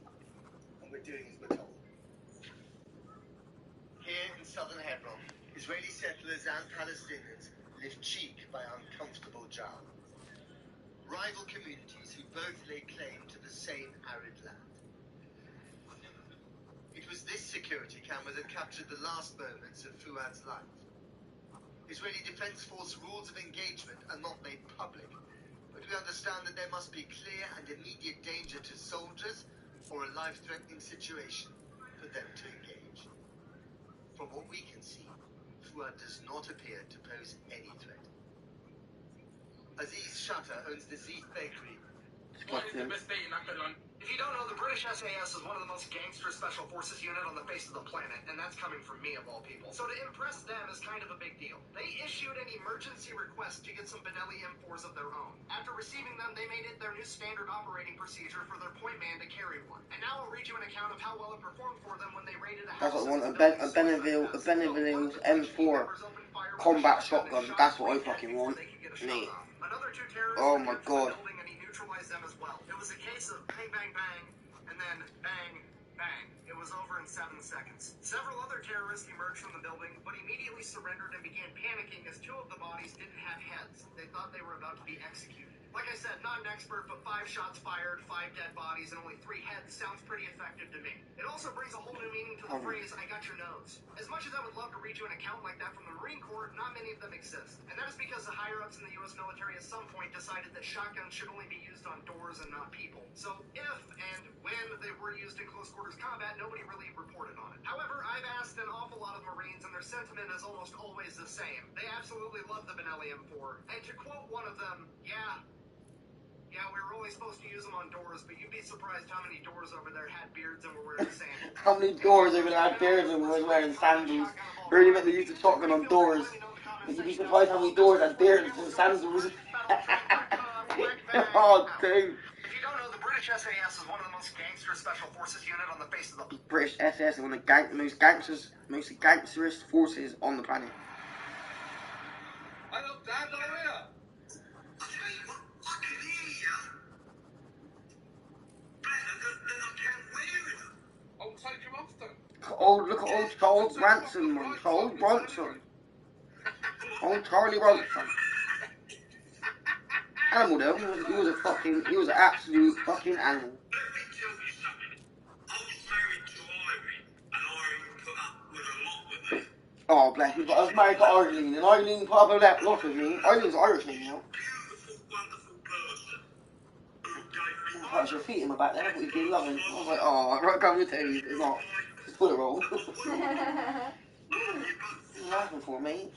And we're doing as we're told. Here in southern Hebron, Israeli settlers and Palestinians live cheek by uncomfortable jar. Rival communities who both lay claim to the same arid land. It was this security camera that captured the last moments of Fuad's life. Israeli Defense Force rules of engagement are not made public, but we understand that there must be clear and immediate danger to soldiers or a life-threatening situation for them to engage. From what we can see, Fuad does not appear to pose any threat. Aziz Shatter owns the Zeef Bakery. If you don't know, the British SAS is one of the most gangster special forces unit on the face of the planet, and that's coming from me of all people. So to impress them is kind of a big deal. They issued an emergency request to get some Benelli M4s of their own. After receiving them, they made it their new standard operating procedure for their point man to carry one. And now I'll read you an account of how well it performed for them when they raided a house. That's what I want, a Beneville's M4 combat shotgun, that's what I fucking want. Mate. Oh my god. Them as well. It was a case of bang, bang, bang, and then bang, bang. It was over in 7 seconds. Several other terrorists emerged from the building, but immediately surrendered and began panicking as 2 of the bodies didn't have heads. They thought they were about to be executed. Like I said, not an expert, but 5 shots fired, 5 dead bodies, and only 3 heads sounds pretty effective to me. It also brings a whole new meaning to the phrase, I got your nose. As much as I would love to read you an account like that from the Marine Corps, not many of them exist. And that is because the higher-ups in the U.S. military at some point decided that shotguns should only be used on doors and not people. So if and when they were used in close-quarters combat, nobody really reported on it. However, I've asked an awful lot of Marines, and their sentiment is almost always the same. They absolutely love the Benelli M4. And to quote one of them, yeah, we were only supposed to use them on doors, but you'd be surprised how many doors over there had beards and were wearing sandals. How many doors over there had beards and were wearing sandals? Really meant they used the shotgun on doors. But you'd be surprised how many doors had beards and sandals. Oh, dude. If you don't know, the British SAS is one of the most gangster special forces unit on the face of the... British SAS is one of the most gangsterous forces on the planet. I love that area. old Charles Ransom, man. Charles Bronson. Old Charlie Bronson. Animal though. He was an absolute fucking animal. Oh, bless you. I was married to Arlene, and Arlene probably left lots of me. Arlene's Irish name, you know. I was your feet in my back there. I thought you'd be loving. I was like, oh, right, come with you. It's not. It's full of roll. You're laughing for me.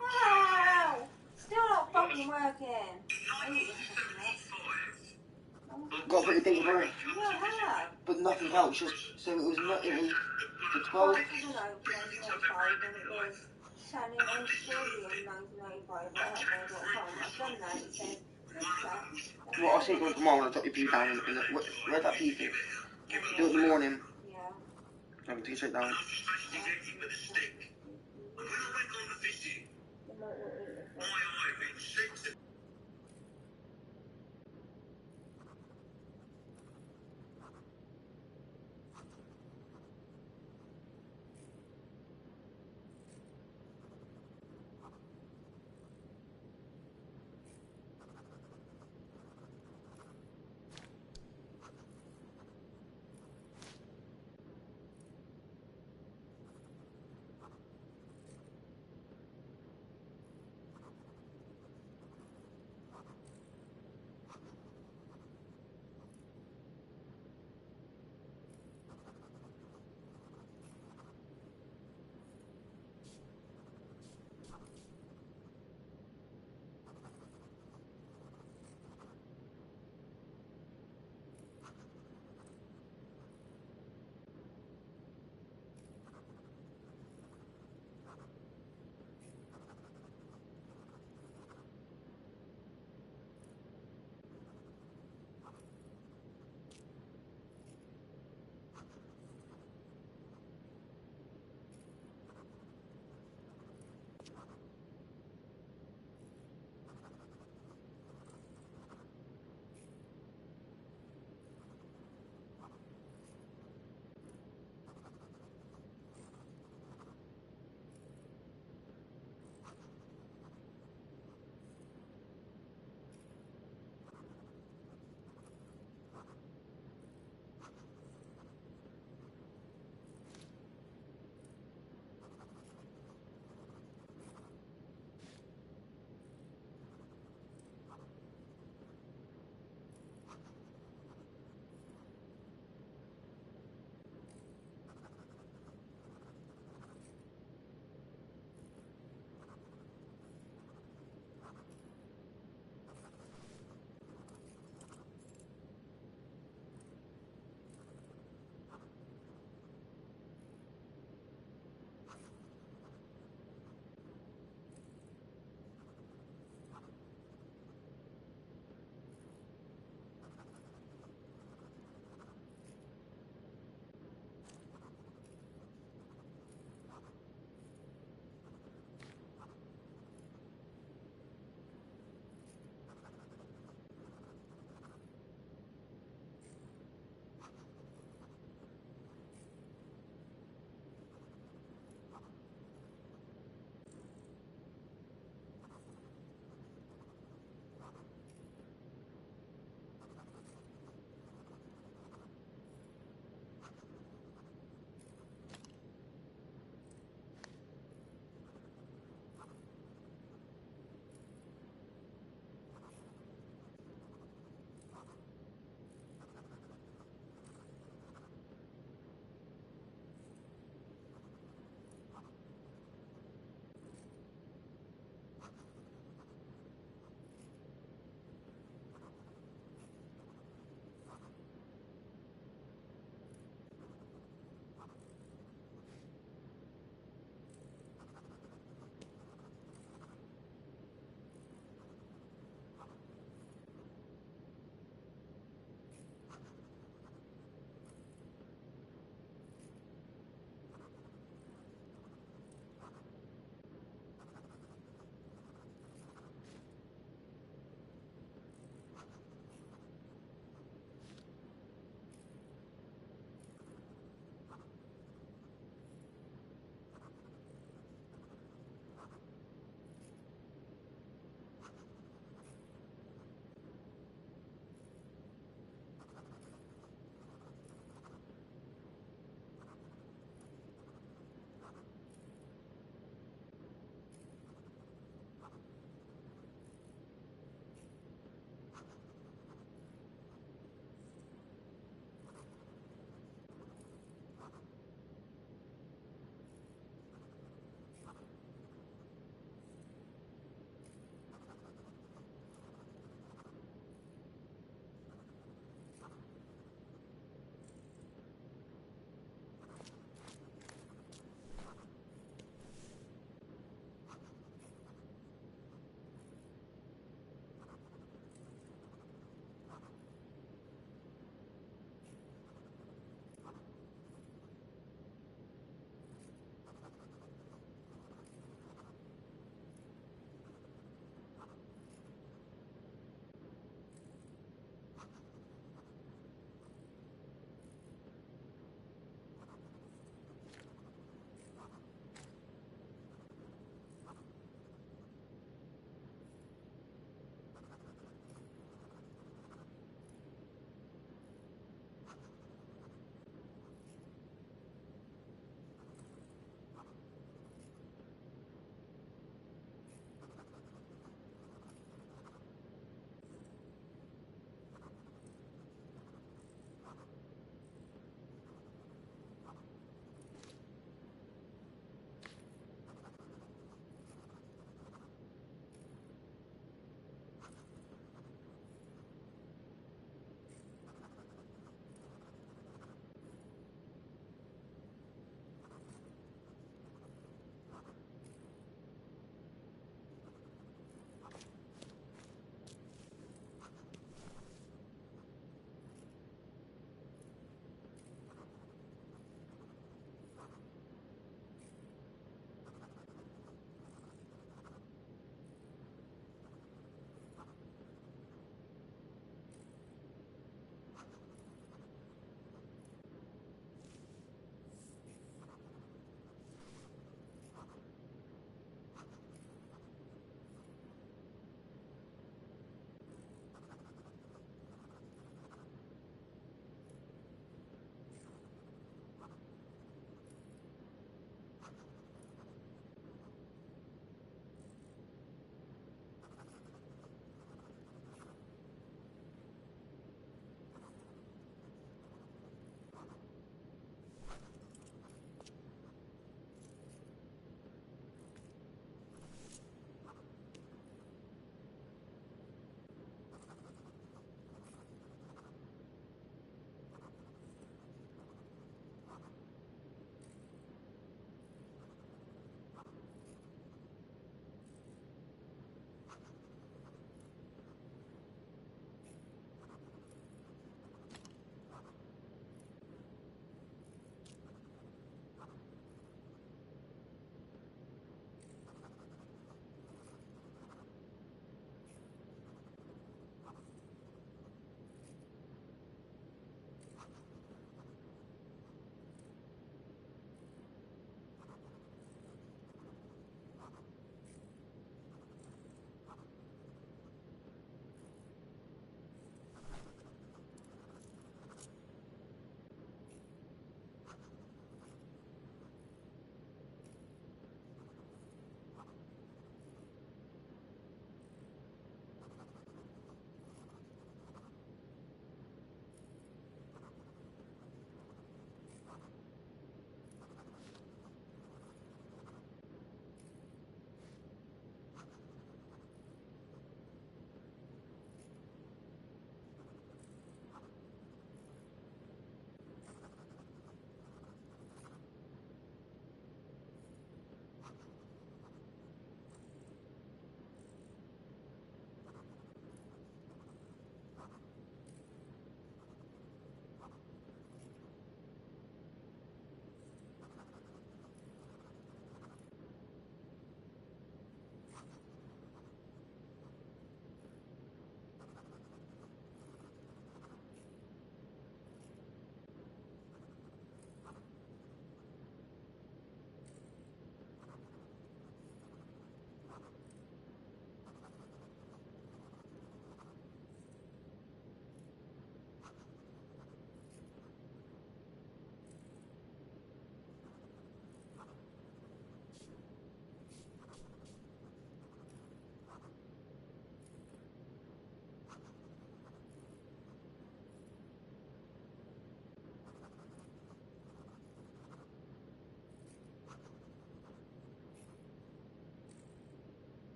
Wow! Still not fucking working. Got to put your date of birth. Yeah, I have. But nothing else. Just so it was not. It was the 12th. 1995, and it was turning on Surely in 1995. I've done that. It says, Well, I'll say to tomorrow when I drop your pee down in the, where's that pee thing? Do it in the morning. Yeah. I can take it straight down.